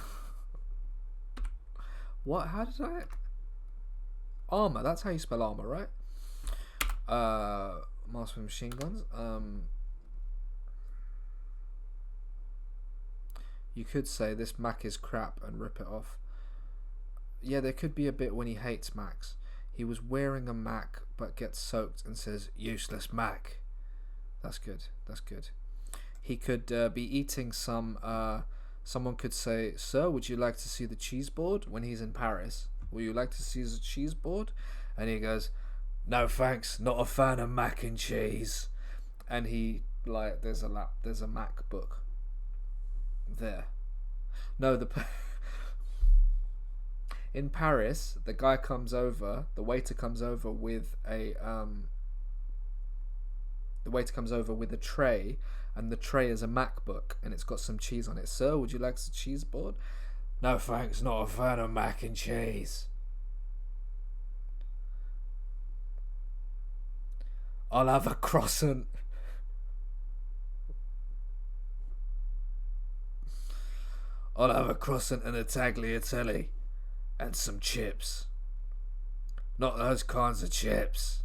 What? How did I? Armor. That's how you spell armor, right? Masked with machine guns. You could say this Mac is crap and rip it off. Yeah, there could be a bit when he hates Macs. He was wearing a Mac but gets soaked and says, useless Mac. That's good. He could be eating some... someone could say, sir, would you like to see the cheese board? When he's in Paris. Would you like to see the cheese board? And he goes, no thanks, not a fan of mac and cheese. And he, like, there's a MacBook there. No, in Paris, the waiter comes over with a tray, and the tray is a MacBook, and it's got some cheese on it. Sir, would you like a cheese board? No thanks, not a fan of mac and cheese. I'll have a croissant. I'll have a croissant and a tagliatelle. And some chips. Not those kinds of chips.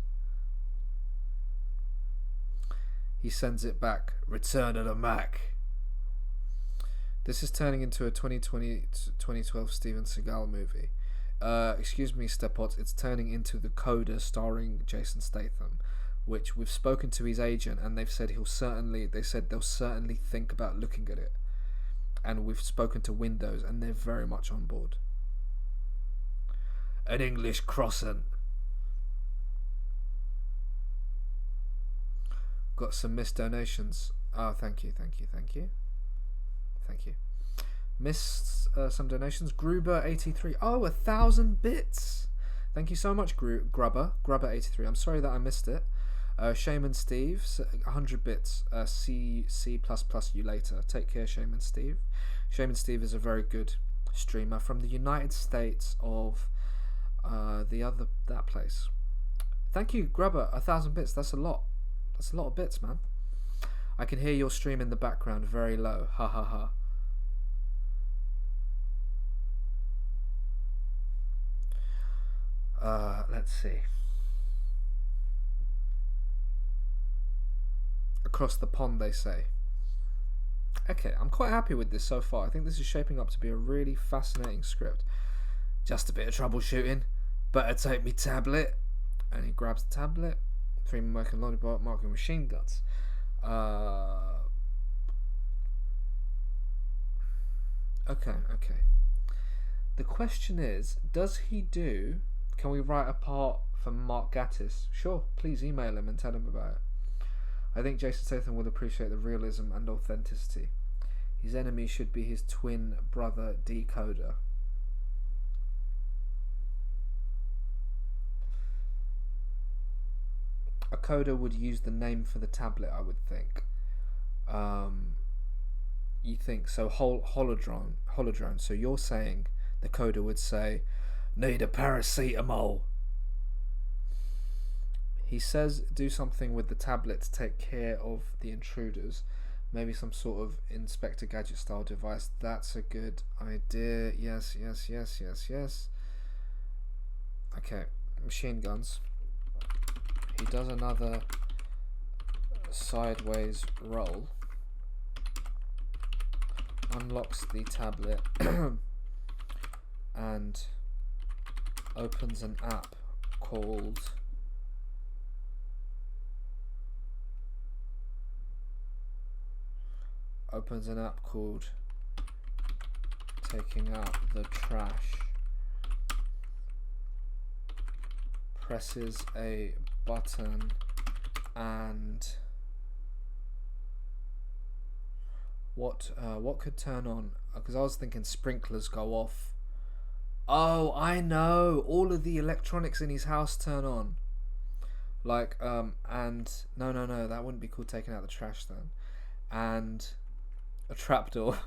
He sends it back. Return of the Mac. This is turning into a 2012 Steven Seagal movie. Excuse me, Stepot. It's turning into The Coda starring Jason Statham, which we've spoken to his agent, and they've said they'll certainly think about looking at it. And we've spoken to Windows, and they're very much on board. An English croissant. Got some missed donations. Oh, thank you. Missed some donations. Gruber83. Oh, 1,000 bits. Thank you so much, Grubber83. I'm sorry that I missed it. Shaman Steve, 100 bits. C++ you later. Take care, Shaman Steve. Shaman Steve is a very good streamer from the United States of that place. Thank you, Grubber. 1,000 bits. That's a lot. That's a lot of bits, man. I can hear your stream in the background, very low. Ha ha ha. Let's see. Across the pond, they say. Okay, I'm quite happy with this so far. I think this is shaping up to be a really fascinating script. Just a bit of troubleshooting. Better take me tablet. And he grabs the tablet. 3 men working lollipop, marking machine guns. Okay. The question is, does he do... Can we write a part for Mark Gatiss? Sure, please email him and tell him about it. I think Jason Statham would appreciate the realism and authenticity. His enemy should be his twin brother, Decoder. A coder would use the name for the tablet, I would think. You think so? Holodrone. So you're saying the coder would say, "Need a paracetamol." He says, "Do something with the tablet to take care of the intruders. Maybe some sort of Inspector Gadget style device." That's a good idea. Yes. Okay, machine guns. He does another sideways roll, unlocks the tablet and opens an app called Taking Out the Trash presses a button and what could turn on? Because I was thinking sprinklers go off. Oh, I know. All of the electronics in his house turn on. Like and no, that wouldn't be called taking out the trash then. And a trapdoor.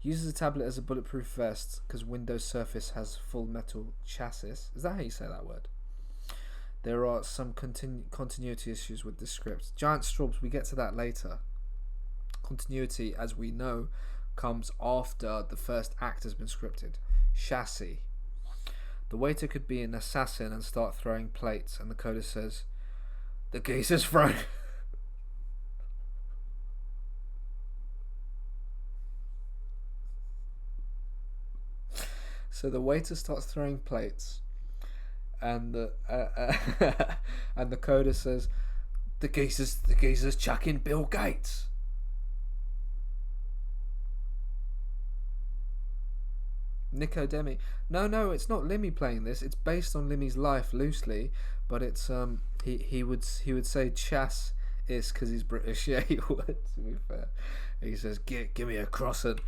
Uses a tablet as a bulletproof vest because Windows Surface has full metal chassis. Is that how you say that word? There are some continuity issues with this script. Giant straws, we get to that later. Continuity, as we know, comes after the first act has been scripted. Chassis. The waiter could be an assassin and start throwing plates, and the coder says, "The geezer's thrown." So the waiter starts throwing plates, and the and the coder says, "The geezer's chucking Bill Gates." Nico Demi. No, it's not Limmy playing this. It's based on Limmy's life loosely, but it's he would say chas is because he's British. Yeah, he would. To be fair, he says, "Give me a croissant."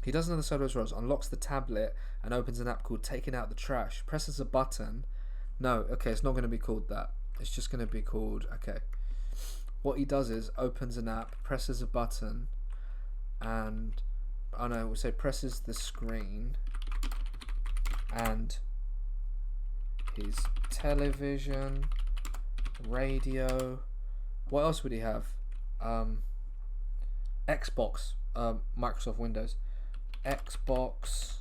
He does another solo as well. Unlocks the tablet and opens an app called Taking Out the Trash. Presses a button. No, okay, it's not going to be called that. It's just going to be called, okay. What he does is opens an app, presses a button, and we'll say presses the screen, and his television, radio. What else would he have? Xbox, Microsoft Windows. Xbox.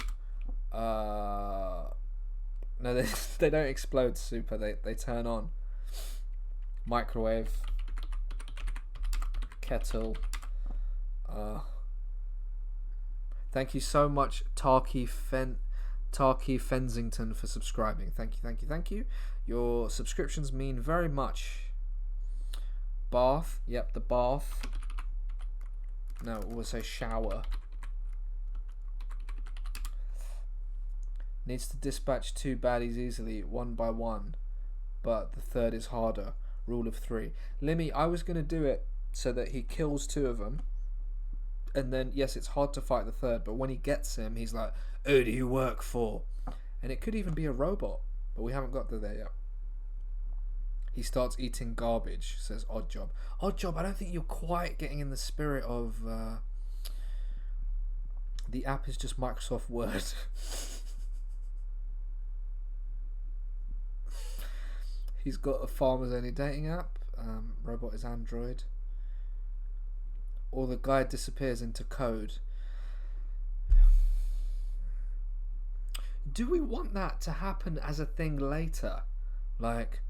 No, they don't explode super. They turn on. Microwave. Kettle. Thank you so much, Tarky Fensington, for subscribing. Thank you. Your subscriptions mean very much. Bath. Yep, the bath. No, we'll say shower. Needs to dispatch 2 baddies easily, 1 by 1, but the third is harder. Rule of 3. Limmy, I was going to do it so that he kills 2 of them, and then, yes, it's hard to fight the third, but when he gets him, he's like, "Who do you work for?" And it could even be a robot, but we haven't got to there yet. He starts eating garbage, says Oddjob. Oddjob, I don't think you're quite getting in the spirit of... the app is just Microsoft Word. He's got a Farmer's Only dating app. Robot is Android. Or the guy disappears into code. Do we want that to happen as a thing later? Like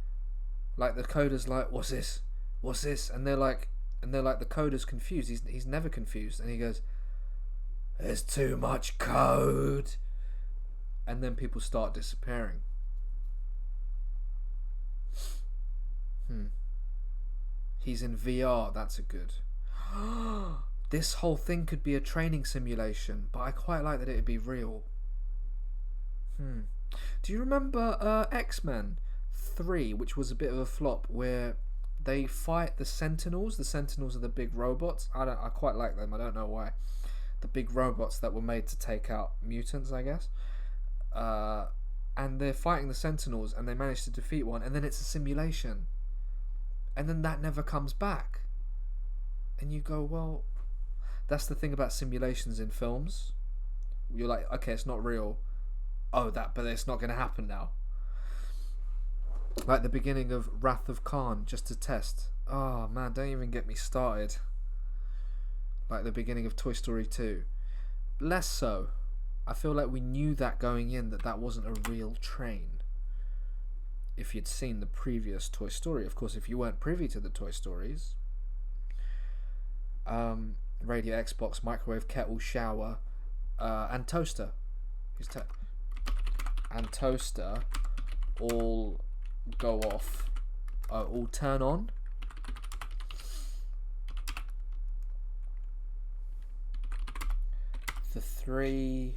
the coder's like, "What's this? What's this?" And they're like, the coder's confused. He's never confused, and he goes, "There's too much code," and then people start disappearing. He's in VR. That's a good. This whole thing could be a training simulation, but I quite like that it'd be real. Do you remember X-Men 3, which was a bit of a flop, where they fight the Sentinels? The Sentinels are the big robots. I quite like them. I don't know why. The big robots that were made to take out mutants, I guess. And they're fighting the Sentinels, and they manage to defeat one, and then it's a simulation. And then that never comes back. And you go, well, that's the thing about simulations in films. You're like, okay, it's not real. But it's not going to happen now. Like the beginning of Wrath of Khan, just to test. Oh man, don't even get me started. Like the beginning of Toy Story 2. Less so. I feel like we knew that going in, that wasn't a real train. If you'd seen the previous Toy Story. Of course, if you weren't privy to the Toy Stories. Radio, Xbox, microwave, kettle, shower, and toaster. And toaster all go off. All turn on. The 3...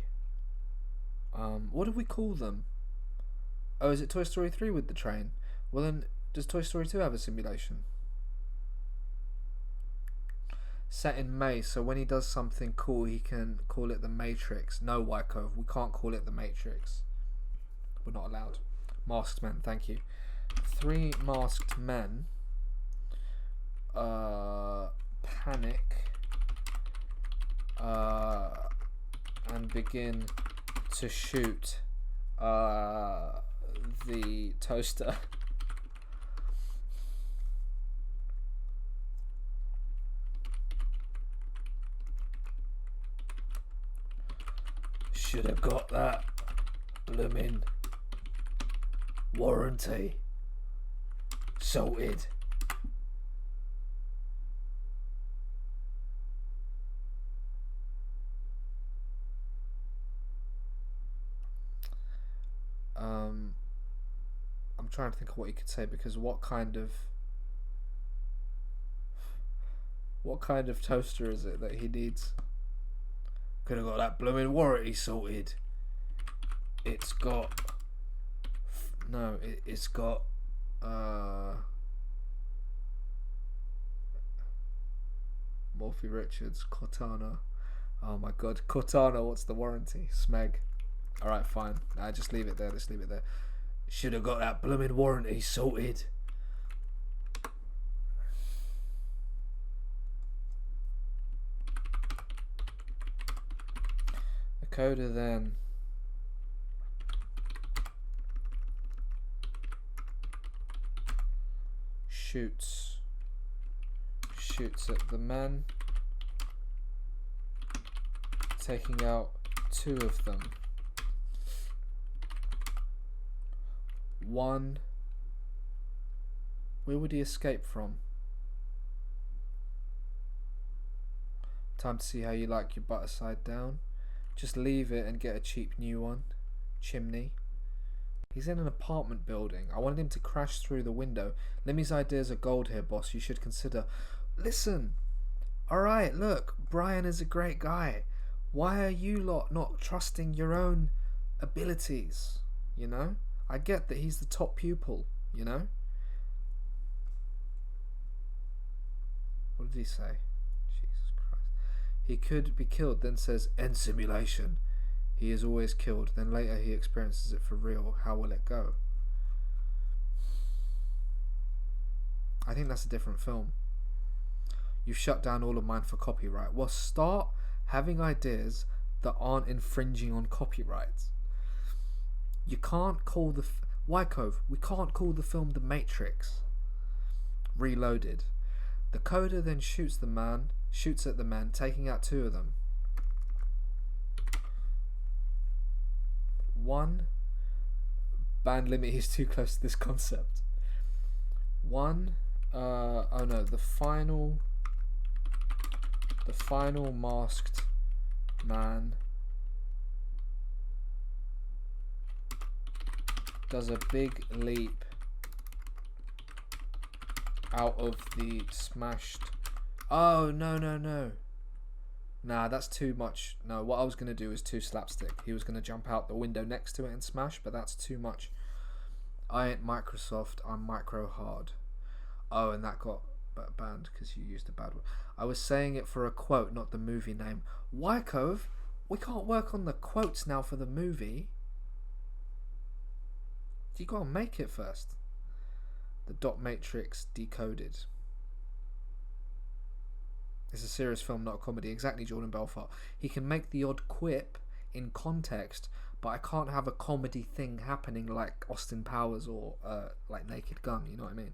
what do we call them? Oh, is it Toy Story 3 with the train? Well then, does Toy Story 2 have a simulation? Set in May, so when he does something cool, he can call it the Matrix. No, Wycove, we can't call it the Matrix. We're not allowed. Masked Men, thank you. 3 masked men panic and begin to shoot the toaster. Should have got that bloomin' warranty sorted. I'm trying to think of what you could say, because what kind of toaster is it that he needs? Could have got that blooming warranty sorted. It's got it's got Morphy Richards, Cortana. Oh my god, Cortana, what's the warranty? Smeg. Alright, fine. Just leave it there, just leave it there. Should have got that blooming warranty sorted. The coder then shoots at the man, taking out 2 of them. 1, where would he escape from? Time to see how you like your butter side down. Just leave it and get a cheap new one. Chimney. He's in an apartment building. I wanted him to crash through the window. Limmy's ideas are gold here, boss. You should consider. Listen. Alright, look. Brian is a great guy. Why are you lot not trusting your own abilities? You know? I get that he's the top pupil, you know? What did he say? Jesus Christ. He could be killed, then says, end simulation. He is always killed. Then later he experiences it for real. How will it go? I think that's a different film. You've shut down all of mine for copyright. Well, start having ideas that aren't infringing on copyrights. You can't call the... Wycove, we can't call the film The Matrix. Reloaded. The coder then shoots at the man, taking out 2 of them. 1, band limit is too close to this concept. 1, oh no, the final masked man does a big leap out of the smashed... Oh, no. Nah, that's too much. No, what I was going to do is too slapstick. He was going to jump out the window next to it and smash, but that's too much. I ain't Microsoft, I'm Micro Hard. Oh, and that got banned because you used a bad word. I was saying it for a quote, not the movie name. Wycove, we can't work on the quotes now for the movie. You gotta make it first. The Dot Matrix Decoded. It's a serious film, not a comedy. Exactly, Jordan Belfort. He can make the odd quip in context, but I can't have a comedy thing happening like Austin Powers or like Naked Gun, you know what I mean?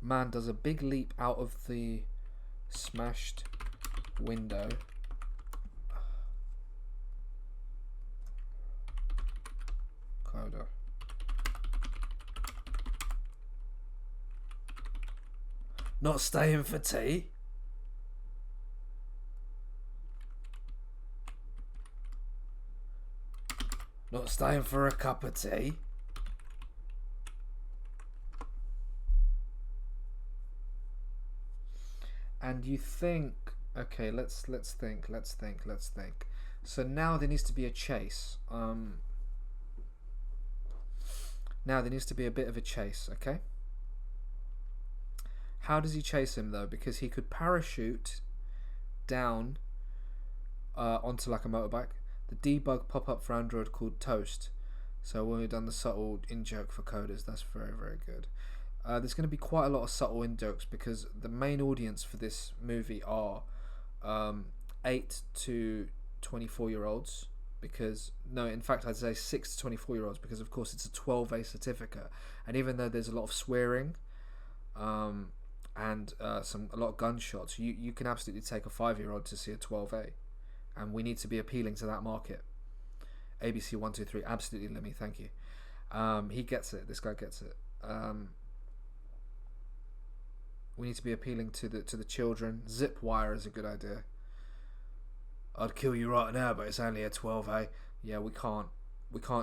Man does a big leap out of the smashed window. Coder. Not staying for tea? Not staying for a cup of tea? And you think, okay, let's think. So now there needs to be a chase. Now there needs to be a bit of a chase, okay? How does he chase him though? Because he could parachute down onto like a motorbike. The debug pop-up for Android called Toast. So when we've done the subtle in-joke for coders, that's very, very good. There's going to be quite a lot of subtle in-jokes because the main audience for this movie are 8 to 24-year-olds. Because, no, in fact, I'd say 6 to 24-year-olds because, of course, it's a 12A certificate. And even though there's a lot of swearing and a lot of gunshots, you can absolutely take a 5-year-old to see a 12A. And we need to be appealing to that market. ABC 123, absolutely, Lemmy, thank you. He gets it. This guy gets it. We need to be appealing to the children. Zip wire is a good idea. I'd kill you right now, but it's only a 12A. Yeah, we can't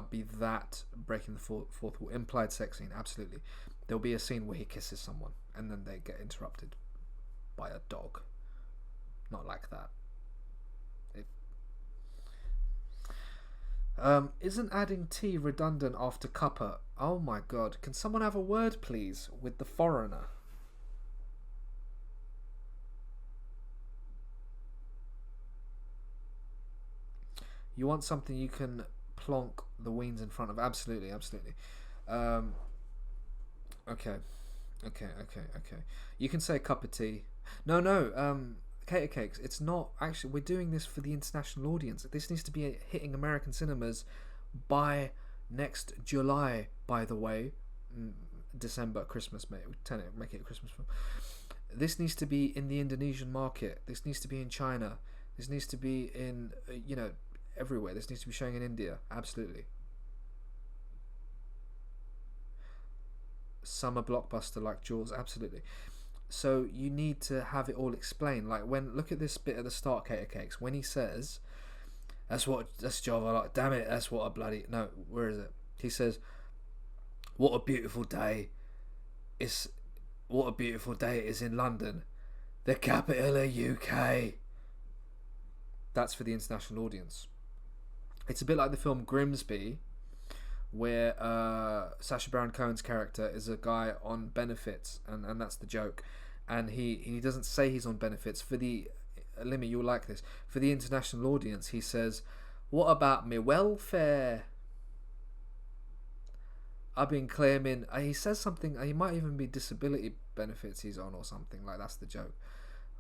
be that breaking the fourth wall. Implied sex scene, absolutely. There'll be a scene where he kisses someone and then they get interrupted by a dog. Not like that. Isn't adding T redundant after cuppa? Oh my god. Can someone have a word, please, with the foreigner? You want something you can plonk the weens in front of? Absolutely, absolutely. Okay. You can say cup of tea. No. Cater cakes. It's not actually. We're doing this for the international audience. This needs to be hitting American cinemas by next July. By the way, December, Christmas, mate. Make it a Christmas film. This needs to be in the Indonesian market. This needs to be in China. This needs to be in everywhere. This needs to be showing in India. Absolutely. Summer blockbuster like Jaws. Absolutely. So you need to have it all explained. Like look at this bit at the start, Cater Cakes. When he says, that's a job I like. Damn it, that's what a bloody... No, where is it? He says, what a beautiful day. What a beautiful day it is in London. The capital of UK. That's for the international audience. It's a bit like the film Grimsby, where Sacha Baron Cohen's character is a guy on benefits, and that's the joke. And he doesn't say he's on benefits. For the Limmy, you'll like this. For the international audience, he says, "What about me welfare? I've been claiming." He says something. He might even be disability benefits he's on or something like that's the joke.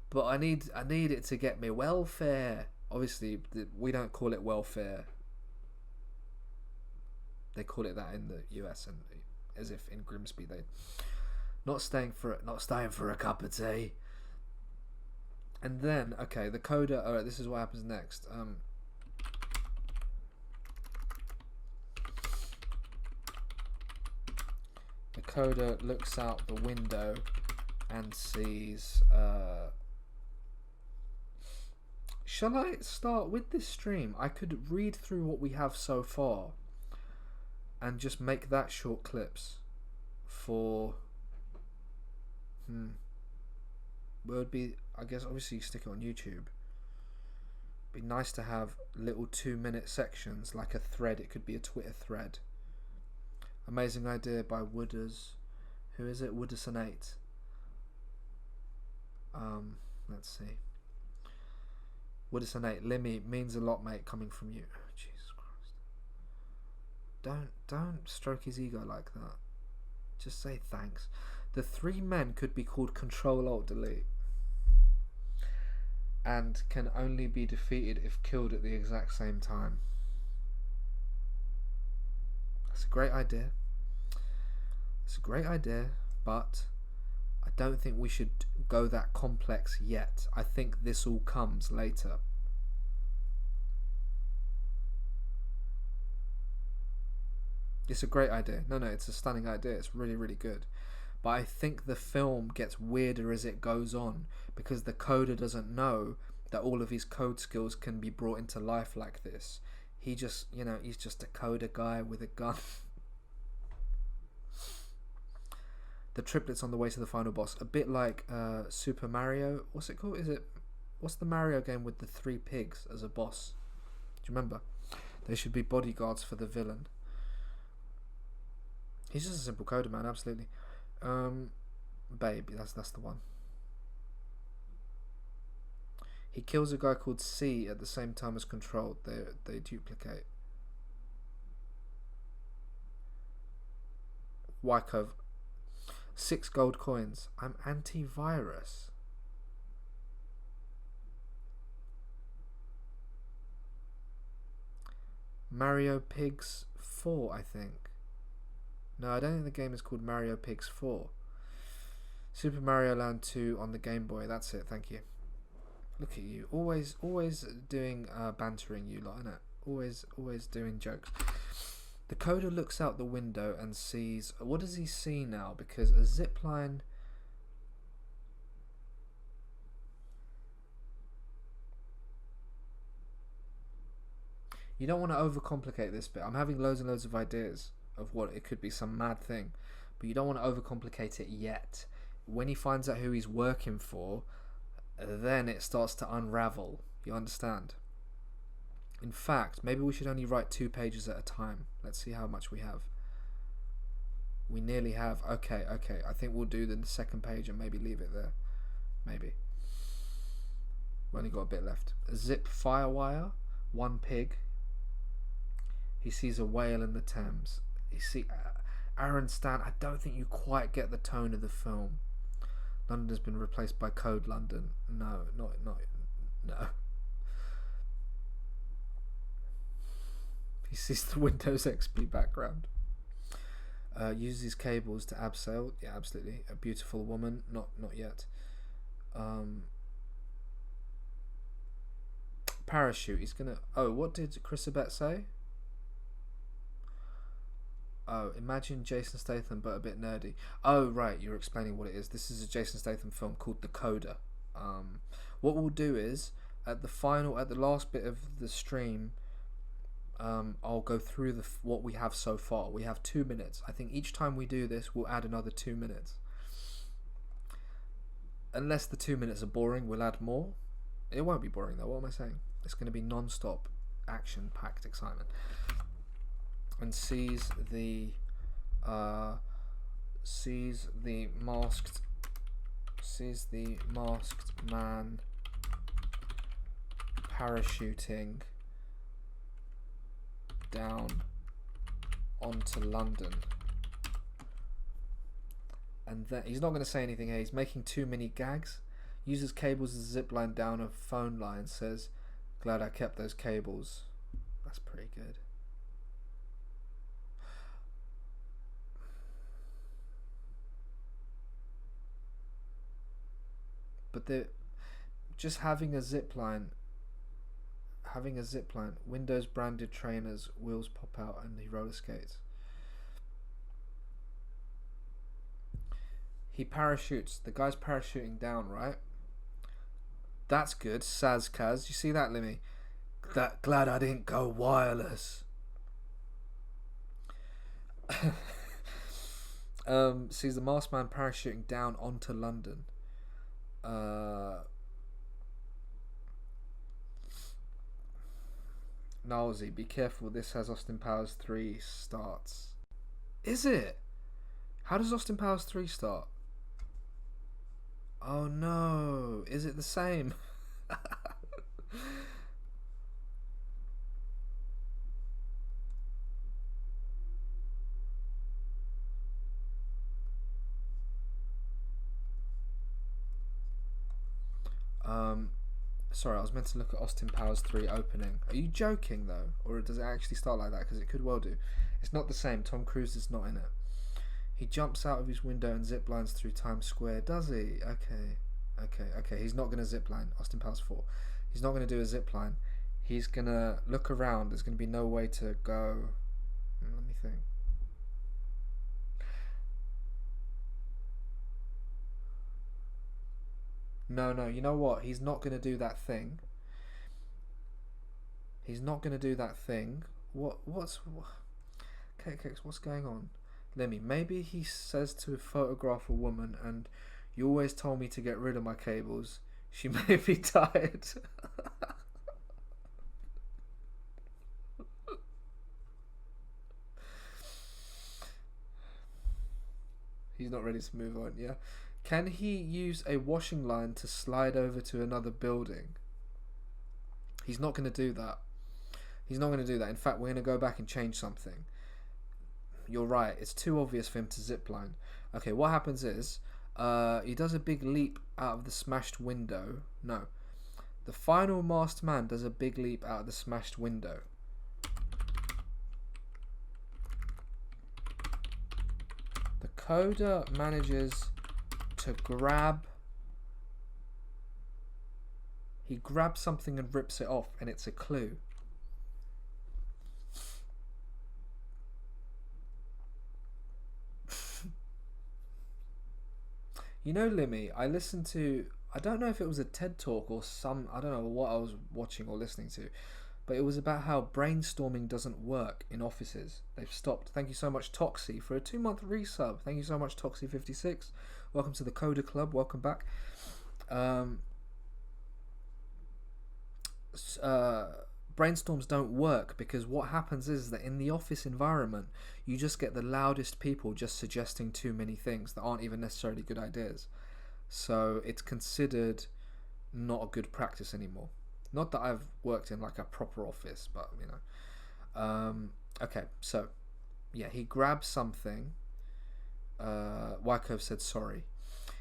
But I need it to get me welfare. Obviously, we don't call it welfare. They call it that in the US, and as if in Grimsby they not staying for a cup of tea. And then the coder. All right, this is what happens next. The coder looks out the window and sees. Shall I start with this stream? I could read through what we have so far and just make that short clips for would be, I guess, obviously you stick it on YouTube. Be nice to have little 2-minute sections like a thread. It could be a Twitter thread. Amazing idea by Wooders. Who is it? Wooderson 8. Let's see. Wooderson 8. Limmy, means a lot, mate, coming from you. Oh, Jesus Christ. Don't stroke his ego like that. Just say thanks. The 3 men could be called Control-Alt-Delete and can only be defeated if killed at the exact same time. That's a great idea. It's a great idea, but I don't think we should go that complex yet. I think this all comes later. It's a great idea. No, it's a stunning idea. It's really, really good. But I think the film gets weirder as it goes on because the coder doesn't know that all of his code skills can be brought into life like this. He just, he's just a coder guy with a gun. The triplets on the way to the final boss. A bit like Super Mario. What's it called? What's the Mario game with the 3 pigs as a boss? Do you remember? They should be bodyguards for the villain. He's just a simple coder, man. Absolutely. Babe, that's the one. He kills a guy called C at the same time as Control. They duplicate. Wykov. 6 gold coins. I'm antivirus. Mario Pigs 4, I think. No, I don't think the game is called Mario Pigs 4. Super Mario Land 2 on the Game Boy. That's it, thank you. Look at you. Always doing bantering, you lot, innit? Always doing jokes. The coder looks out the window and sees... What does he see now? Because a zipline... You don't want to overcomplicate this bit. I'm having loads and loads of ideas of what it could be, some mad thing. But you don't want to overcomplicate it yet. When he finds out who he's working for, then it starts to unravel. You understand? In fact, maybe we should only write 2 pages at a time. Let's see how much we have. We nearly have. Okay. I think we'll do the second page and maybe leave it there. Maybe. We've only got a bit left. Zip Firewire. 1 pig. He sees a whale in the Thames. You see, Aaron Stan, I don't think you quite get the tone of the film. London has been replaced by Code London. No. He sees the Windows XP background. Uses cables to abseil. Yeah, absolutely. A beautiful woman. Not yet. Parachute. He's gonna... Oh, what did Chris Abet say? Oh, imagine Jason Statham, but a bit nerdy. Oh, right, you're explaining what it is. This is a Jason Statham film called The Coda. What we'll do is, at the last bit of the stream, I'll go through what we have so far. We have 2 minutes. I think each time we do this, we'll add another 2 minutes. Unless the 2 minutes are boring, we'll add more. It won't be boring, though. What am I saying? It's going to be non-stop, action-packed excitement. And sees the masked man parachuting down onto London. And then he's not going to say anything here. He's making too many gags. Uses cables as a zip line down a phone line. Says, "Glad I kept those cables." That's pretty good. But just having a zip line, Windows branded trainers, wheels pop out, and he roller skates. He parachutes. The guy's parachuting down, right? That's good. Sazkaz. You see that, Limmy? Glad I didn't go wireless. Sees the masked man parachuting down onto London. Nalsy, be careful, this has Austin Powers 3 starts. Is it? How does Austin Powers 3 start? Oh no, is it the same? Sorry, I was meant to look at Austin Powers 3 opening. Are you joking though? Or does it actually start like that? Because it could well do. It's not the same. Tom Cruise is not in it. He jumps out of his window and zip lines through Times Square. Does he? Okay. He's not going to zip line. Austin Powers 4. He's not going to do a zip line. He's going to look around. There's going to be no way to go. Let me think. No, you know what? He's not going to do that thing. What's going on? Lemmy, maybe he says to photograph a woman and you always told me to get rid of my cables. She may be tired. He's not ready to move on, yeah. Can he use a washing line to slide over to another building? He's not going to do that. He's not going to do that. In fact, we're going to go back and change something. You're right. It's too obvious for him to zipline. Okay, what happens is he does a big leap out of the smashed window. No. The final masked man does a big leap out of the smashed window. The coder manages to grab... He grabs something and rips it off, and it's a clue. You know, Limmy, I listened to... I don't know if it was a TED Talk or some... I don't know what I was watching or listening to. But it was about how brainstorming doesn't work in offices. They've stopped. Thank you so much, Toxie, for a 2-month resub. Thank you so much, Toxie56. Welcome to the Coder Club. Welcome back. Brainstorms don't work because what happens is that in the office environment, you just get the loudest people just suggesting too many things that aren't even necessarily good ideas. So it's considered not a good practice anymore. Not that I've worked in like a proper office, but you know. Okay, so yeah, he grabs something. Wyckoff said sorry.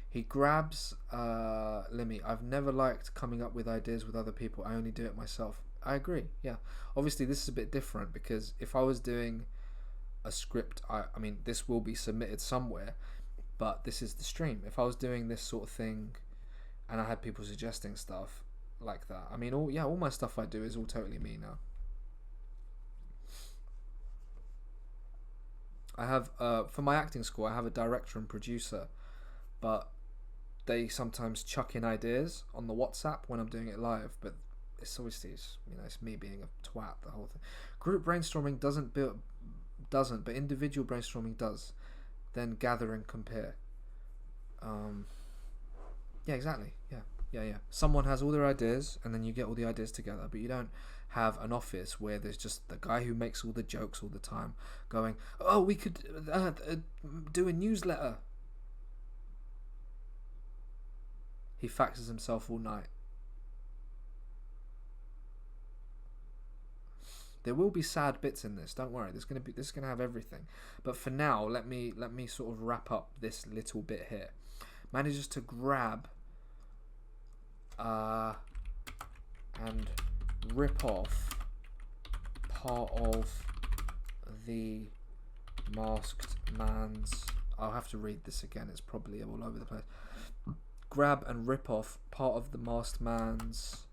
He grabs Limmy. I've never liked coming up with ideas with other people. I only do it myself. I agree, yeah. Obviously, this is a bit different because if I was doing a script, I mean, this will be submitted somewhere, but this is the stream. If I was doing this sort of thing and I had people suggesting stuff like that, I mean, all my stuff I do is all totally me now. I have, for my acting school, I have a director and producer, but they sometimes chuck in ideas on the WhatsApp when I'm doing it live, but it's obviously, it's me being a twat, the whole thing. Group brainstorming doesn't, but individual brainstorming does. Then gather and compare. Yeah, exactly. Yeah. Someone has all their ideas, and then you get all the ideas together, but you don't have an office where there's just the guy who makes all the jokes all the time going, oh, we could do a newsletter. He faxes himself all night. There will be sad bits in this. Don't worry. This is gonna have everything. But for now, let me sort of wrap up this little bit here. Manages to grab and rip off part of the masked man's... I'll have to read this again. It's probably all over the place. Grab and rip off part of the masked man's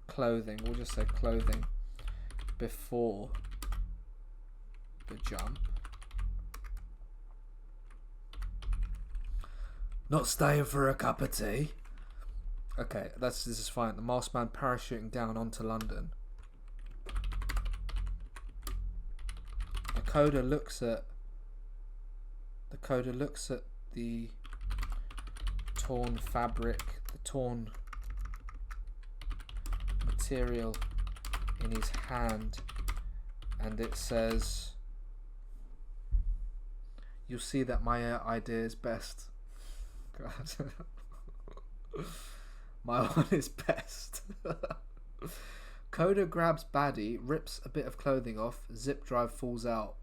clothing. We'll just say clothing. Before the jump. Not staying for a cup of tea. Okay, this is fine. The masked man parachuting down onto London. The coder looks at the torn fabric, the torn material in his hand, and it says, you'll see that my idea is best. God. My one is best. Coda grabs baddie, rips a bit of clothing off, zip drive falls out.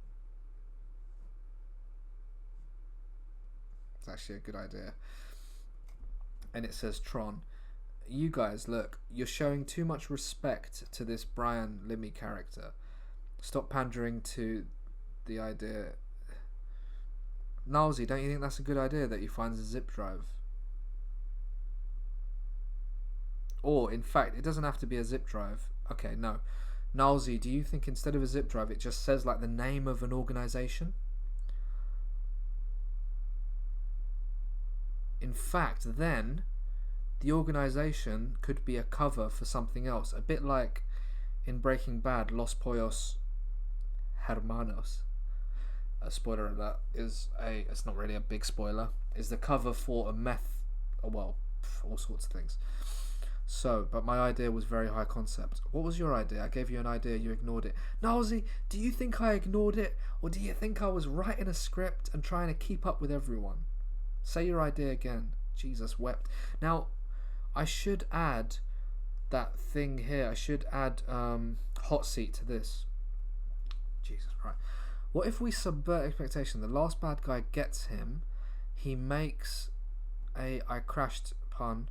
It's actually a good idea. And it says Tron. You guys, look, you're showing too much respect to this Brian Limmy character. Stop pandering to the idea. Nalsy, don't you think that's a good idea that he finds a zip drive? Or, in fact, it doesn't have to be a zip drive. Okay, no. Nalsy, do you think instead of a zip drive it just says like the name of an organisation? In fact, then the organisation could be a cover for something else, a bit like in Breaking Bad, Los Pollos Hermanos. A spoiler alert, it's not really a big spoiler, is the cover for a all sorts of things. So, but my idea was very high concept. What was your idea? I gave you an idea, you ignored it. Nalsy, do you think I ignored it? Or do you think I was writing a script and trying to keep up with everyone? Say your idea again. Jesus wept. Now, I should add that thing here. I should add hot seat to this. Jesus, right. What if we subvert expectation? The last bad guy gets him. He makes a I crashed pun.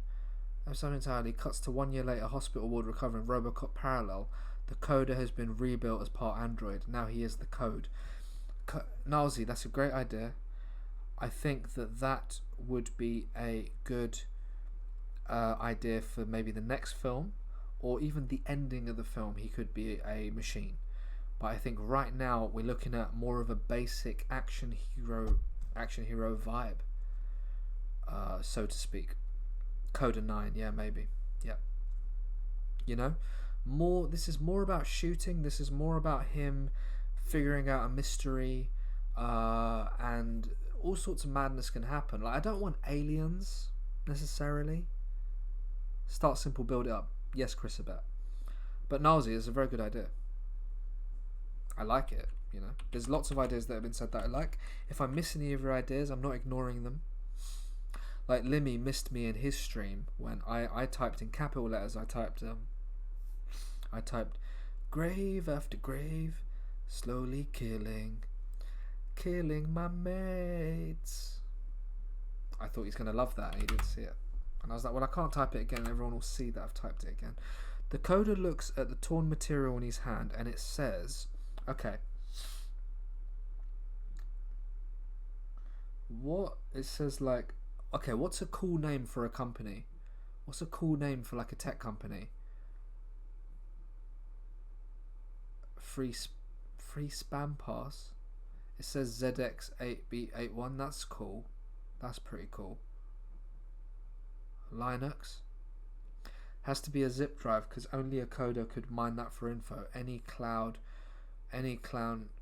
Episode entirely cuts to 1 year later, hospital ward recovering, Robocop parallel. The coder has been rebuilt as part Android. Now he is the code. Nalzi, that's a great idea. I think that would be a good idea for maybe the next film, or even the ending of the film. He could be a machine. But I think right now we're looking at more of a basic action hero vibe, so to speak. Coda 9, yeah, maybe, yeah. You know, more. This is more about shooting. This is more about him figuring out a mystery, and all sorts of madness can happen. Like, I don't want aliens necessarily. Start simple, build it up. Yes, Chris, a bit. But Nazi is a very good idea. I like it, you know. There's lots of ideas that have been said that I like. If I miss any of your ideas, I'm not ignoring them. Like Limmy missed me in his stream when I typed in capital letters. I typed grave after grave, slowly killing my mates. I thought he's gonna love that, and he didn't see it. And I was like, well, I can't type it again. Everyone will see that I've typed it again. The coder looks at the torn material in his hand, and it says, okay, what it says, like, okay, what's a cool name for a company? What's a cool name for like a tech company? Free spam pass. It says ZX8B81. That's cool. That's pretty cool. Linux. Has to be a zip drive because only a coder could mine that for info. Any clown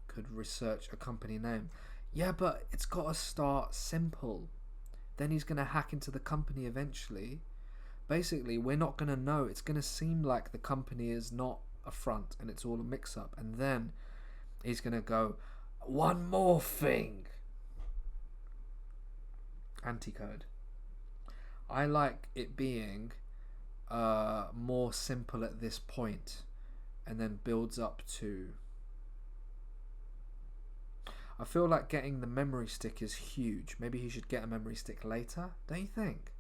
could research a company name. Yeah, but it's got to start simple. Then he's going to hack into the company eventually. Basically, we're not going to know. It's going to seem like the company is not a front and it's all a mix-up. And then he's going to go, one more thing. Anti-code. I like it being more simple at this point and then builds up to... I feel like getting the memory stick is huge. Maybe he should get a memory stick later, don't you think?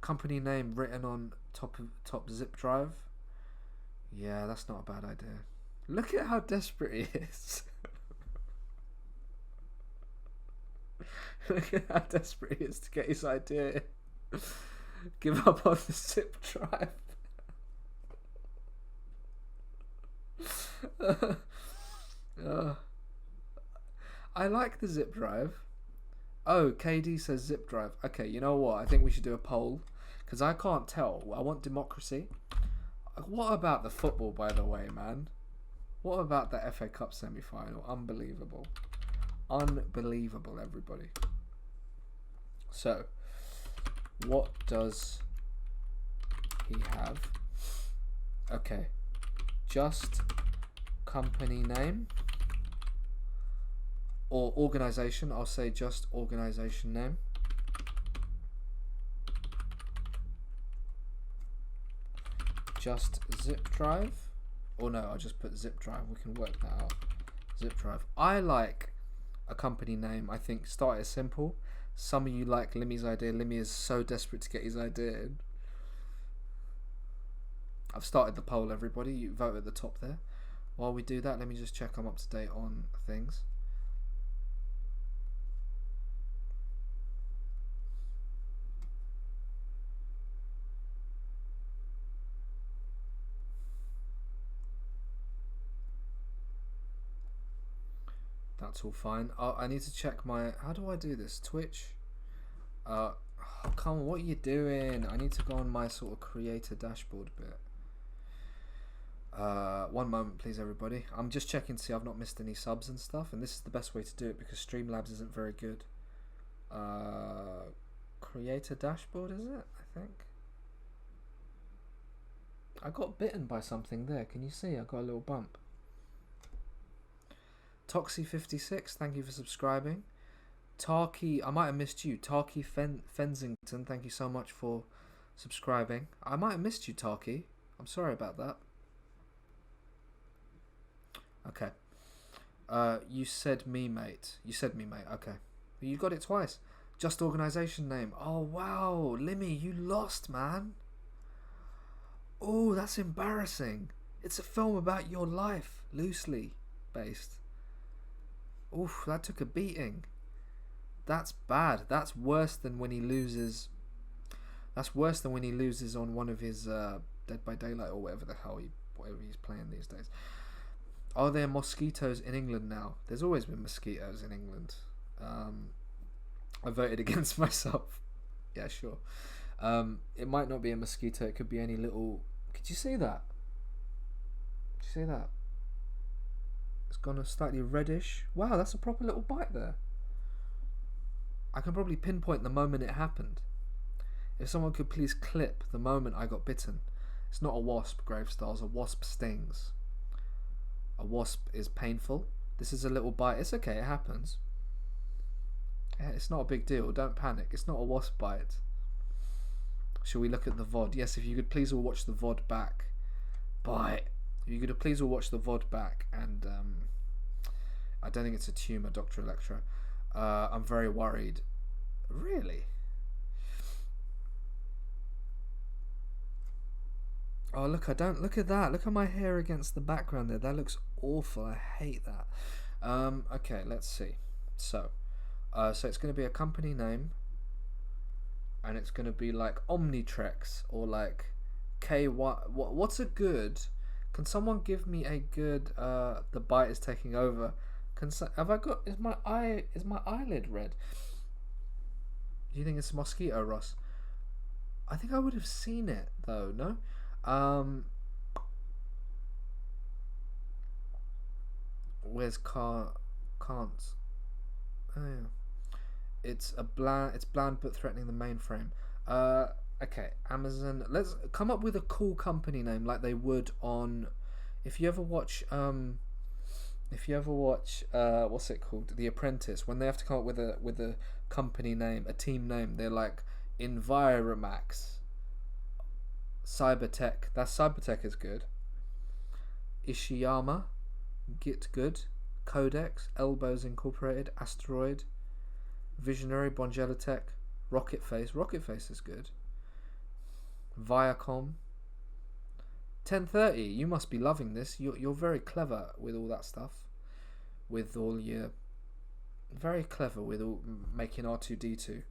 Company name written on top zip drive. Yeah, that's not a bad idea. Look at how desperate he is. Look at how desperate he is to get his idea. Give up on the zip drive. I like the zip drive. Oh, KD says zip drive. Okay, you know what? I think we should do a poll. Because I can't tell. I want democracy. What about the football, by the way, man? What about the FA Cup semi-final? Unbelievable. Unbelievable, everybody. So, what does he have? Okay. Just company name. Or organization. I'll say just organization name. Just zip drive. Or no, I'll just put zip drive. We can work that out. Zip drive. I like a company name. I think start it simple. Some of you like Limmy's idea. Limmy is so desperate to get his idea in. I've started the poll, everybody. You vote at the top there. While we do that, let me just check I'm up to date on things. That's all fine. I need to check my... How do I do this? Twitch? Oh, come on, what are you doing? I need to go on my sort of creator dashboard bit. One moment, please, everybody. I'm just checking to see I've not missed any subs and stuff, and this is the best way to do it because Streamlabs isn't very good. Creator dashboard, is it? I think. I got bitten by something there. Can you see? I got a little bump. Toxie56, thank you for subscribing. Tarky, I might have missed you. Tarky Fensington, thank you so much for subscribing. I might have missed you, Tarky. I'm sorry about that. Okay. You said me, mate. You said me, mate. Okay. You got it twice. Just organization name. Oh, wow. Limmy, you lost, man. Oh, that's embarrassing. It's a film about your life, loosely based. Oof, that took a beating. That's bad. That's worse than when he loses. That's worse than when he loses on one of his Dead by Daylight or whatever he's playing these days. Are there mosquitoes in England now? There's always been mosquitoes in England. I voted against myself. Yeah, sure. It might not be a mosquito. It could be any little. Could you see that? Did you see that? It's gone a slightly reddish. Wow, that's a proper little bite there. I can probably pinpoint the moment it happened. If someone could please clip the moment I got bitten. It's not a wasp, Gravestars. A wasp stings. A wasp is painful. This is a little bite. It's okay, it happens. It's not a big deal. Don't panic. It's not a wasp bite. Shall we look at the VOD? Yes, if you could please all watch the VOD back. Bite. If you could please all watch the VOD back. And I don't think it's a tumour, Dr. Electra. I'm very worried. Really? Oh, look, look at that. Look at my hair against the background there. That looks awful. I hate that. Okay, let's see. So it's going to be a company name. And it's going to be like Omnitrex or like KY. What's a good? Can someone give me a good? The bite is taking over. Have I got? Is my eyelid red? Do you think it's a mosquito, Ross? I think I would have seen it though. No. Where's can't? Oh yeah. It's bland but threatening the mainframe. Okay, Amazon. Let's come up with a cool company name like they would on. If you ever watch what's it called? The Apprentice. When they have to come up with a company name, a team name, they're like Enviromax, Cybertech. That Cybertech is good. Ishiyama, Git Good, Codex, Elbows Incorporated, Asteroid, Visionary, Bongelitech, Rocket Face. Rocket Face is good. Viacom. 1030. You must be loving this. You're very clever with all that stuff. With all your very clever with all making R2D2.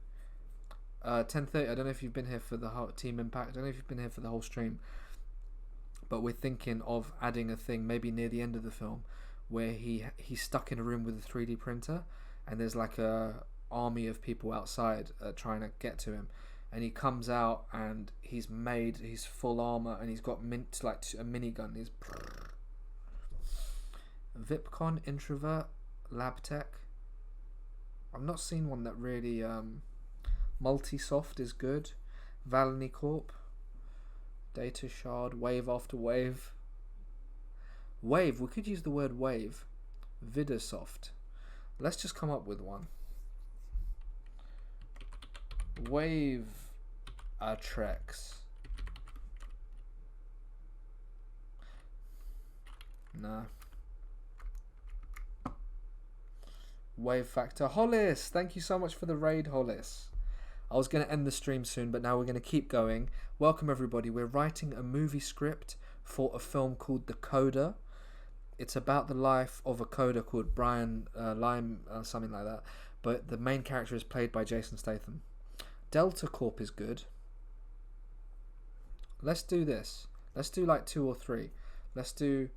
1030. I don't know if you've been here for the whole Team Impact. I don't know if you've been here for the whole stream. But we're thinking of adding a thing maybe near the end of the film where he's stuck in a room with a 3D printer and there's like a army of people outside trying to get to him, and he comes out and he's full armor and he's got like a minigun. He's Vipcon, Introvert, Labtech. I've not seen one that really Multisoft is good. Valony Corp, Data Shard, Wave After Wave. Wave, we could use the word wave. Vidasoft. Let's just come up with one. Wave Atrex. Nah. Wave Factor. Hollis, thank you so much for the raid, Hollis. I was going to end the stream soon, but now we're going to keep going. Welcome everybody. We're writing a movie script for a film called The Coder. It's about the life of a coder called Brian Lime, something like that. But the main character is played by Jason Statham. Delta Corp is good. Let's do this. Let's do like 2 or 3. Let's do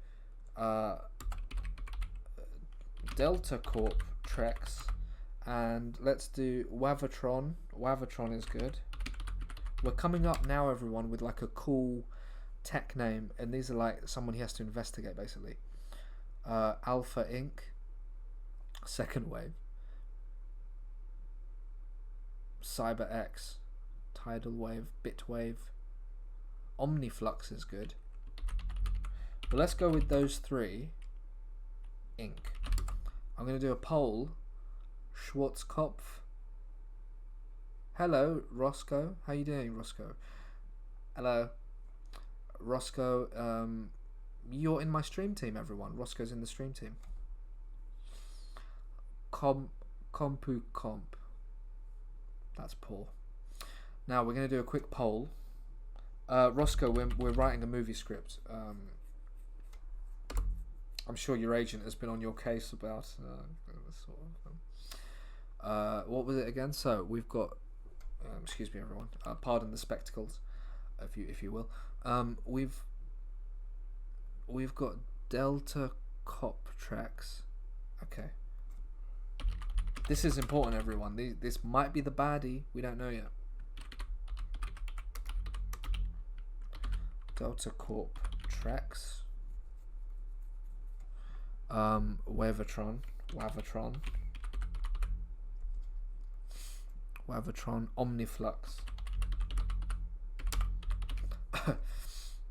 Delta Corp Trex. And let's do Wavatron. Wavatron is good. We're coming up now, everyone, with like a cool tech name. And these are like someone he has to investigate, basically. Alpha Inc. Second Wave. CyberX. Tidal Wave. Bitwave. Omniflux is good. Well, let's go with those 3. Inc. I'm going to do a poll. Schwarzkopf. Hello, Roscoe. How you doing, Roscoe? Hello, Roscoe. You're in my stream team, everyone. Roscoe's in the stream team. Compu comp. That's poor. Now we're going to do a quick poll. Roscoe, we're writing a movie script. I'm sure your agent has been on your case about what was it again? So we've got, excuse me, everyone. Pardon the spectacles, if you will. We've got Delta Cop tracks. Okay. This is important, everyone. This might be the baddie. We don't know yet. Delta Corp tracks. Wavatron, Omniflux.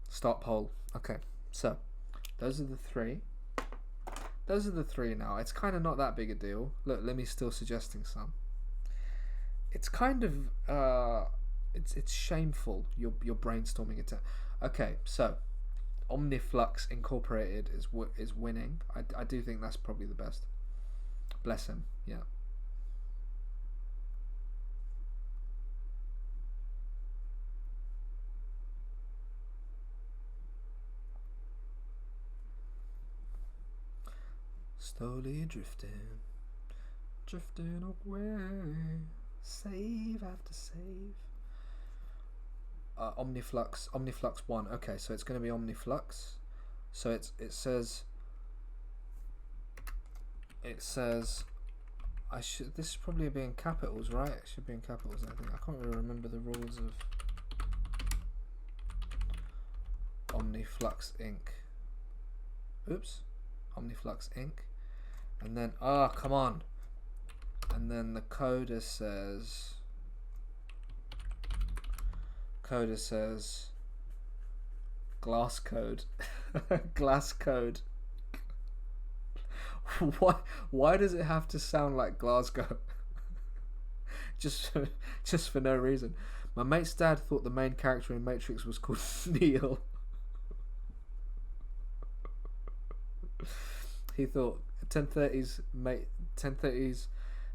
Start poll. Okay, so those are the three. Now. It's kind of not that big a deal. Look, Limmy's still suggesting some. It's kind of it's shameful. You're brainstorming it. Okay, so Omniflux Incorporated is winning. I do think that's probably the best. Bless him. Yeah. Slowly drifting away, save after save. Omniflux 1. Okay, so it's going to be Omniflux. So it says I should. This is probably be in capitals, right? It should be in capitals. I think I can't really remember the rules of Omniflux Inc. Oops, Omniflux Inc. And then come on. And then the coder says glass code. Glass code. Why does it have to sound like Glasgow? just for no reason. My mate's dad thought the main character in Matrix was called Neo. He thought 1030's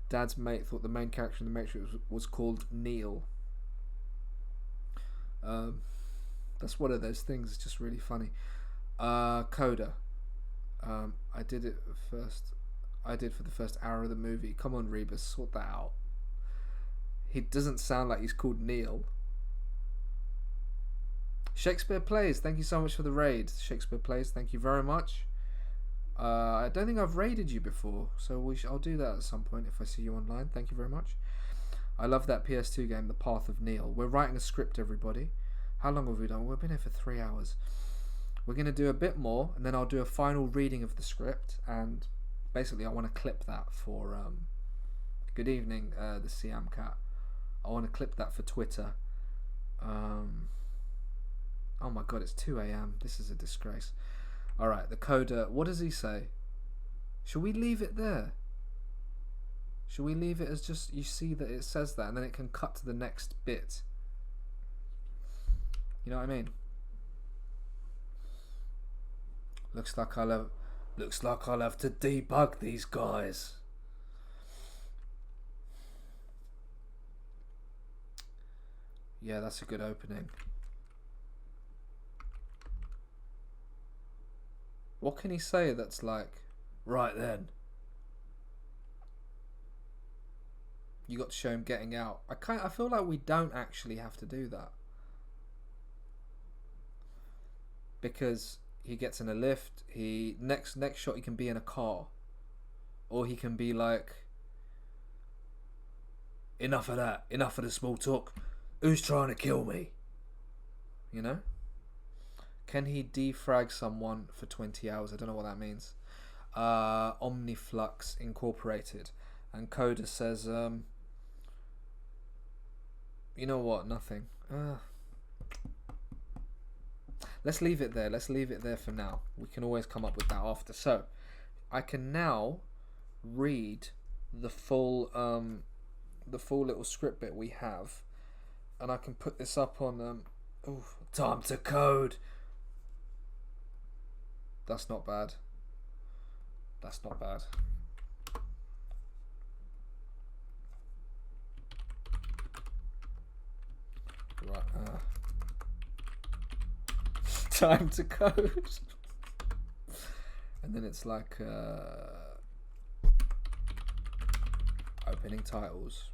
dad's mate thought the main character in the Matrix was called Neil. That's one of those things. It's just really funny. Coda. I did it first. I did for the first hour of the movie. Come on, Rebus, sort that out. He doesn't sound like he's called Neil. Shakespeare Plays. Thank you so much for the raid. Shakespeare Plays. Thank you very much. I don't think I've raided you before, so I'll do that at some point if I see you online. Thank you very much. I love that PS2 game, The Path of Neil. We're writing a script, everybody. How long have we done? We've been here for 3 hours. We're going to do a bit more, and then I'll do a final reading of the script, and basically I want to clip that for good evening, the Siam Cat. I want to clip that for Twitter. Oh my god, it's 2 a.m. This is a disgrace. Alright, the coder, what does he say? Should we leave it there? Should we leave it as just, you see that it says that, and then it can cut to the next bit? You know what I mean? Looks like I'll have to debug these guys. Yeah, that's a good opening. What can he say that's like, right then? You got to show him getting out. I feel like we don't actually have to do that. Because he gets in a lift, next shot he can be in a car. Or he can be like, enough of that, enough of the small talk. Who's trying to kill me? You know? Can he defrag someone for 20 hours? I don't know what that means. Omniflux Incorporated. And Coda says, you know what? Nothing. Let's leave it there. Let's leave it there for now. We can always come up with that after. So, I can now read the full little script bit we have, and I can put this up on time to code. That's not bad. That's not bad. Right. Time to code. And then it's like opening titles.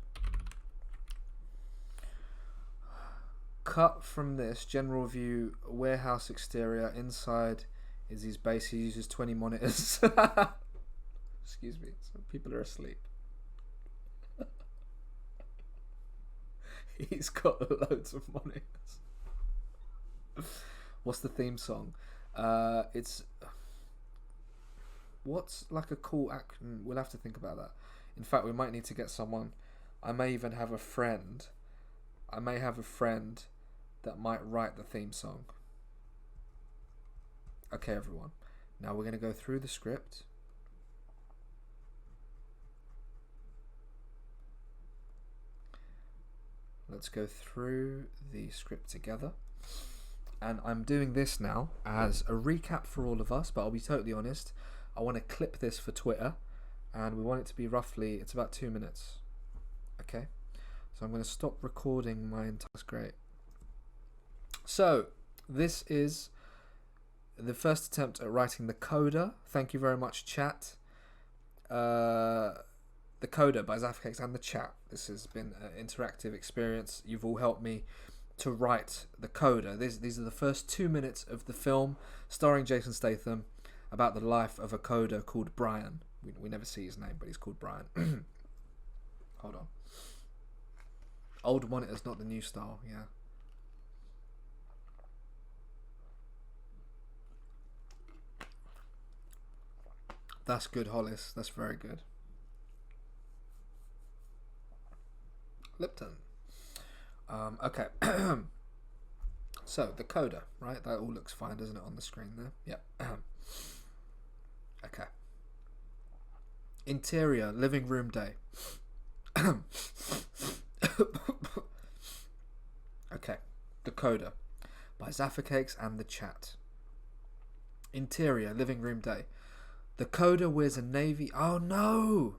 Cut from this general view, warehouse exterior. Inside is his base. He uses 20 monitors. Excuse me, some people are asleep. He's got loads of monitors. What's the theme song? It's what's like a cool act. We'll have to think about that. In fact, we might need to get someone. I may even have a friend. I may have a friend that might write the theme song. Okay, everyone. Now we're going to go through the script. Let's go through the script together. And I'm doing this now as a recap for all of us, but I'll be totally honest. I want to clip this for Twitter, and we want it to be roughly, it's about 2 minutes. Okay? So I'm going to stop recording my entire... That's great. So, this is the first attempt at writing the coda. Thank you very much, chat. The Coda by Zafcakes and the chat. This has been an interactive experience. You've all helped me to write the coda. These are the first 2 minutes of the film starring Jason Statham about the life of a coder called Brian. We never see his name, but he's called Brian. Hold on. Old monitor's not the new style, yeah. That's good, Hollis. That's very good. Lipton. Okay. So, the coda, right? That all looks fine, doesn't it, on the screen there? Yep. Okay. Interior, living room day. Okay. The coda by Zafcakes and the chat. Interior, living room day. The coda wears a navy... Oh, no!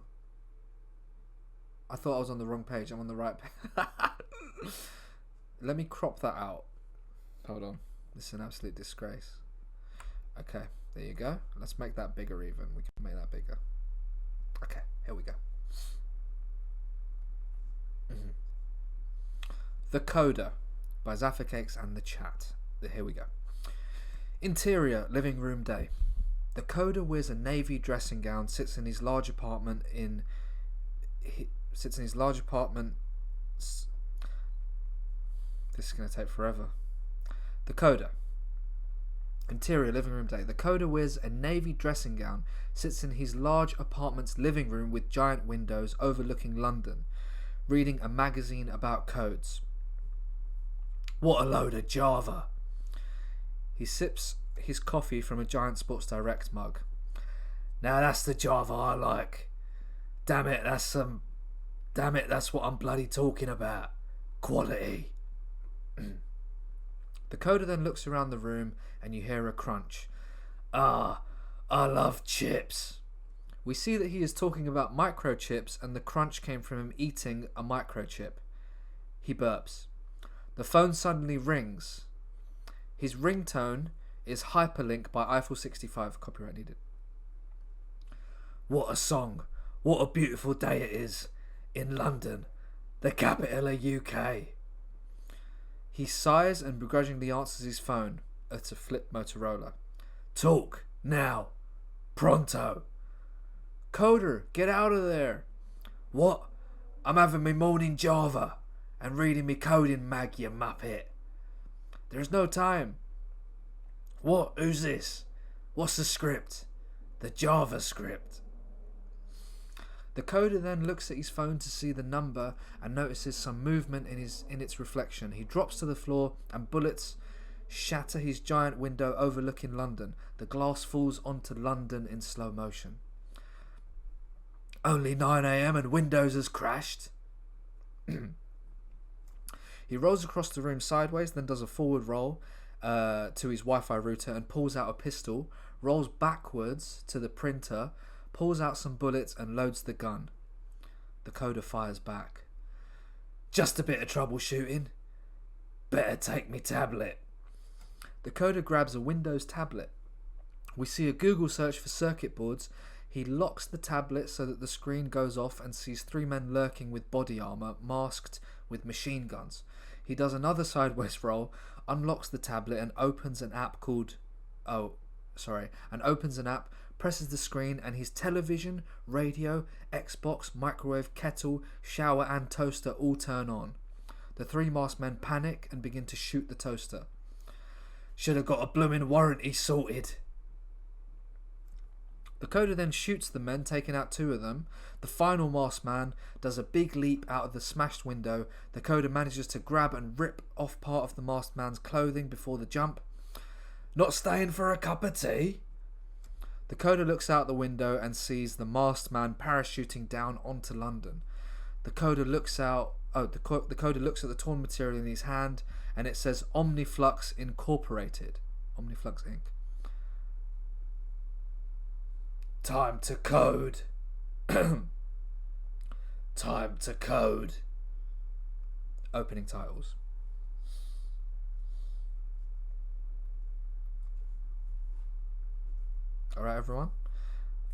I thought I was on the wrong page. I'm on the right page. Let me crop that out. Hold on. This is an absolute disgrace. Okay, there you go. Let's make that bigger even. We can make that bigger. Okay, here we go. The Coda by Zafcakes and the chat. Here we go. Interior, living room day. The coder wears a navy dressing gown, sits in his large apartment This is going to take forever. The coder. Interior, living room day. The coder wears a navy dressing gown, sits in his large apartment's living room with giant windows overlooking London, reading a magazine about codes. What a load of Java. He sips his coffee from a giant Sports Direct mug. Now that's the Java I like. Damn it, that's what I'm bloody talking about. Quality. The coder then looks around the room and you hear a crunch. Ah, I love chips. We see that he is talking about microchips and the crunch came from him eating a microchip. He burps. The phone suddenly rings. His ringtone is Hyperlink by Eiffel 65. Copyright needed. What a song. What a beautiful day it is. In London, the capital of UK. He sighs and begrudgingly answers his phone. It's a flip Motorola. Talk, now. Pronto. Coder, get out of there. What? I'm having me morning Java and reading me coding mag, you muppet. There's no time. What? Who's this? What's the script? The JavaScript. The coder then looks at his phone to see the number and notices some movement in its reflection. He drops to the floor and bullets shatter his giant window overlooking London. The glass falls onto London in slow motion. Only 9 a.m. and Windows has crashed. He rolls across the room sideways, then does a forward roll to his Wi-Fi router and pulls out a pistol, rolls backwards to the printer, pulls out some bullets and loads the gun. The coder fires back. Just a bit of troubleshooting. Better take me tablet. The coder grabs a Windows tablet. We see a Google search for circuit boards. He locks the tablet so that the screen goes off and sees 3 men lurking with body armor, masked with machine guns. He does another sideways roll, unlocks the tablet and opens an app, presses the screen, and his television, radio, Xbox, microwave, kettle, shower and toaster all turn on. The 3 masked men panic and begin to shoot the toaster. Should have got a bloomin' warranty sorted. The coder then shoots the men, taking out 2 of them. The final masked man does a big leap out of the smashed window. The coder manages to grab and rip off part of the masked man's clothing before the jump. Not staying for a cup of tea? The coder looks out the window and sees the masked man parachuting down onto London. The coder looks out. The coder looks at the torn material in his hand, and it says Omniflux Incorporated. Omniflux Inc. Time to code. Time to code. Opening titles. Alright, everyone.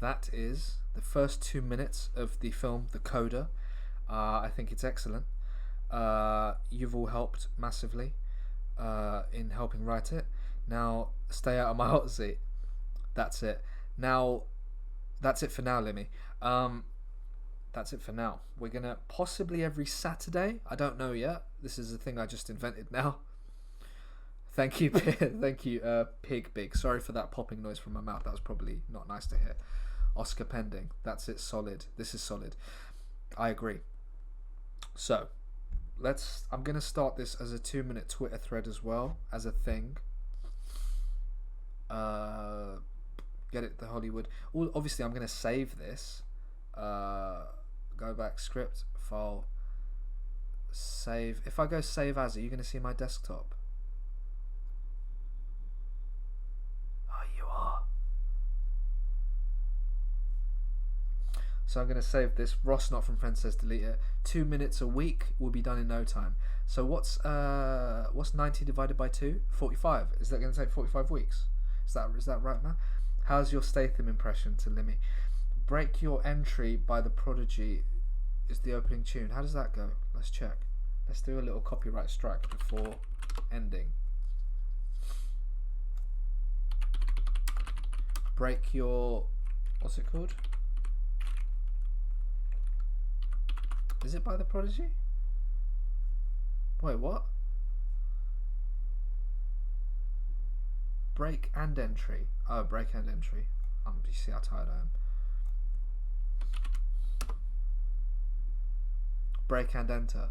That is the first 2 minutes of the film The Coder. I think it's excellent. You've all helped massively in helping write it. Now, stay out of my hot seat. That's it. Now, that's it for now, Limmy. That's it for now. We're gonna possibly every Saturday. I don't know yet. This is a thing I just invented now. Thank you, thank you, Pig Big. Sorry for that popping noise from my mouth. That was probably not nice to hear. Oscar pending. That's it. Solid. This is solid. I agree. So, I'm gonna start this as a 2-minute Twitter thread as well as a thing. Get it to Hollywood. Obviously, I'm gonna save this. Go back, script, file, save. If I go save as, are you gonna see my desktop? Oh, you are. So I'm gonna save this. Ross not from Friends says delete it. 2 minutes a week will be done in no time. So what's 90 divided by 2? 45. Is that gonna take 45 weeks? Is that right, man? How's your Statham impression to Limmy? Break Your Entry by The Prodigy is the opening tune. How does that go? Let's check. Let's do a little copyright strike before ending. Break Your... What's it called? Is it by The Prodigy? Wait, what? Break and Entry. Oh, Break and Entry. You see how tired I am. Break and Enter.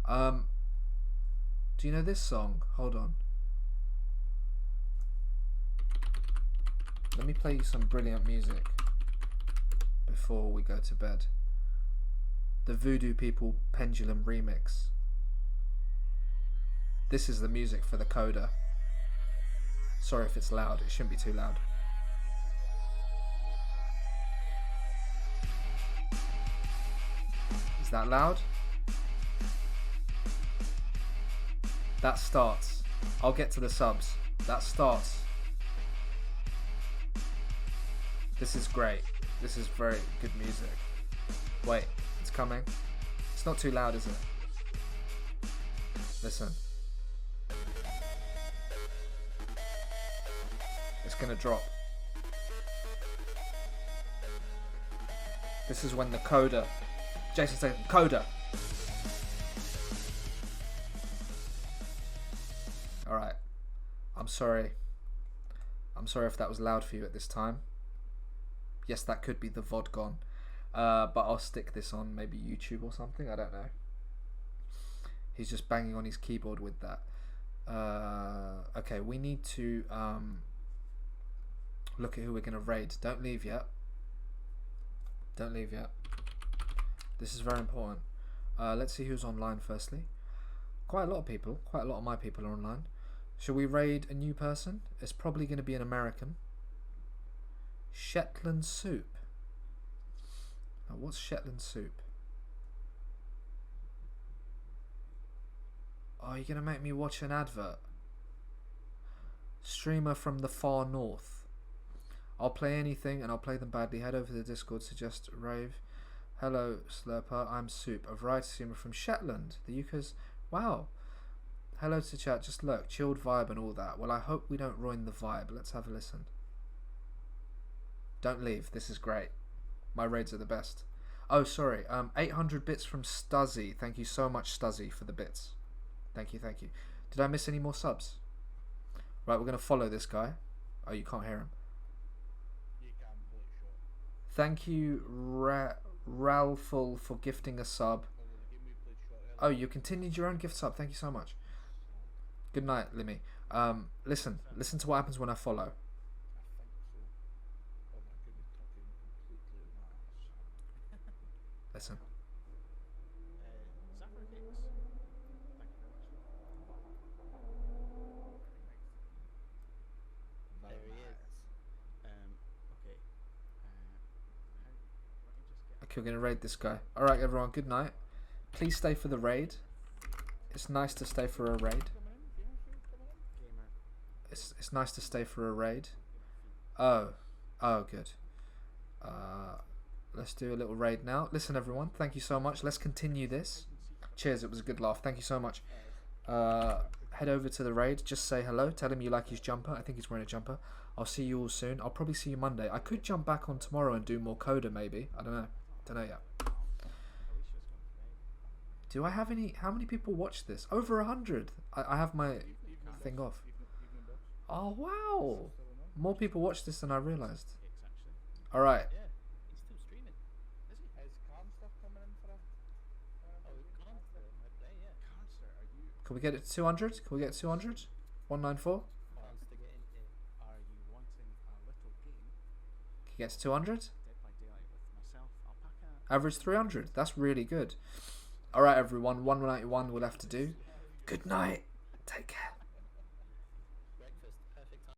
Do you know this song? Hold on. Let me play you some brilliant music before we go to bed. The Voodoo People Pendulum Remix. This is the music for The Coder. Sorry if it's loud, it shouldn't be too loud. Is that loud? That starts. I'll get to the subs. That starts. This is great. This is very good music. Wait, it's coming. It's not too loud, is it? Listen. It's gonna drop. This is when the coder, Jason Statham, coder. Alright. I'm sorry. I'm sorry if that was loud for you at this time. Yes, that could be the VOD gone. But I'll stick this on maybe YouTube or something. I don't know. He's just banging on his keyboard with that. Okay, we need to look at who we're going to raid. Don't leave yet. Don't leave yet. This is very important. Let's see who's online firstly. Quite a lot of people. Quite a lot of my people are online. Shall we raid a new person? It's probably going to be an American. Shetland soup. Now, what's Shetland soup? Oh, you're going to make me watch an advert? Streamer from the far north. I'll play anything and I'll play them badly. Head over to the Discord, suggest rave. Hello, Slurper. I'm Soup, a variety streamer from Shetland. The UK's... Wow. Hello to chat. Just look, chilled vibe and all that. Well, I hope we don't ruin the vibe. Let's have a listen. Don't leave. This is great. My raids are the best. Oh, sorry. 800 bits from Stuzzy. Thank you so much, Stuzzy, for the bits. Thank you, thank you. Did I miss any more subs? Right, we're going to follow this guy. Oh, you can't hear him. You can, but it's short. Thank you, Ralphul, for gifting a sub. Oh, you continued your own gift sub. Thank you so much. Good night, Limmy. Listen to what happens when I follow. I think so. Oh my goodness, talking completely at my arse. Listen. Saffron cakes. Thank you very much. There he is. Okay. Let me just get... Okay, we're going to raid this guy. Alright, everyone, good night. Please stay for the raid. It's nice to stay for a raid. It's nice to stay for a raid. Oh, good. Let's do a little raid now. Listen, everyone, thank you so much. Let's continue this. Cheers, it was a good laugh. Thank you so much. Head over to the raid. Just say hello. Tell him you like his jumper. I think he's wearing a jumper. I'll see you all soon. I'll probably see you Monday. I could jump back on tomorrow and do more Coda, maybe. I don't know. Don't know yet. Do I have any... How many people watch this? Over 100. I have my thing off. Oh, wow. More people watch this than I realised. Alright. Yeah, he's still streaming. Is he? Is Carn stuff coming in for a... Carn might play, yeah. Carn, sir, are you... Can we get it to 200? Can we get 200? 194? Wants to get into... Are you wanting a little game? Can you get to 200? Dead by Daylight with myself, Alpaca... Average 300. That's really good. Alright, everyone. 191 will have to do. Good night. Take care.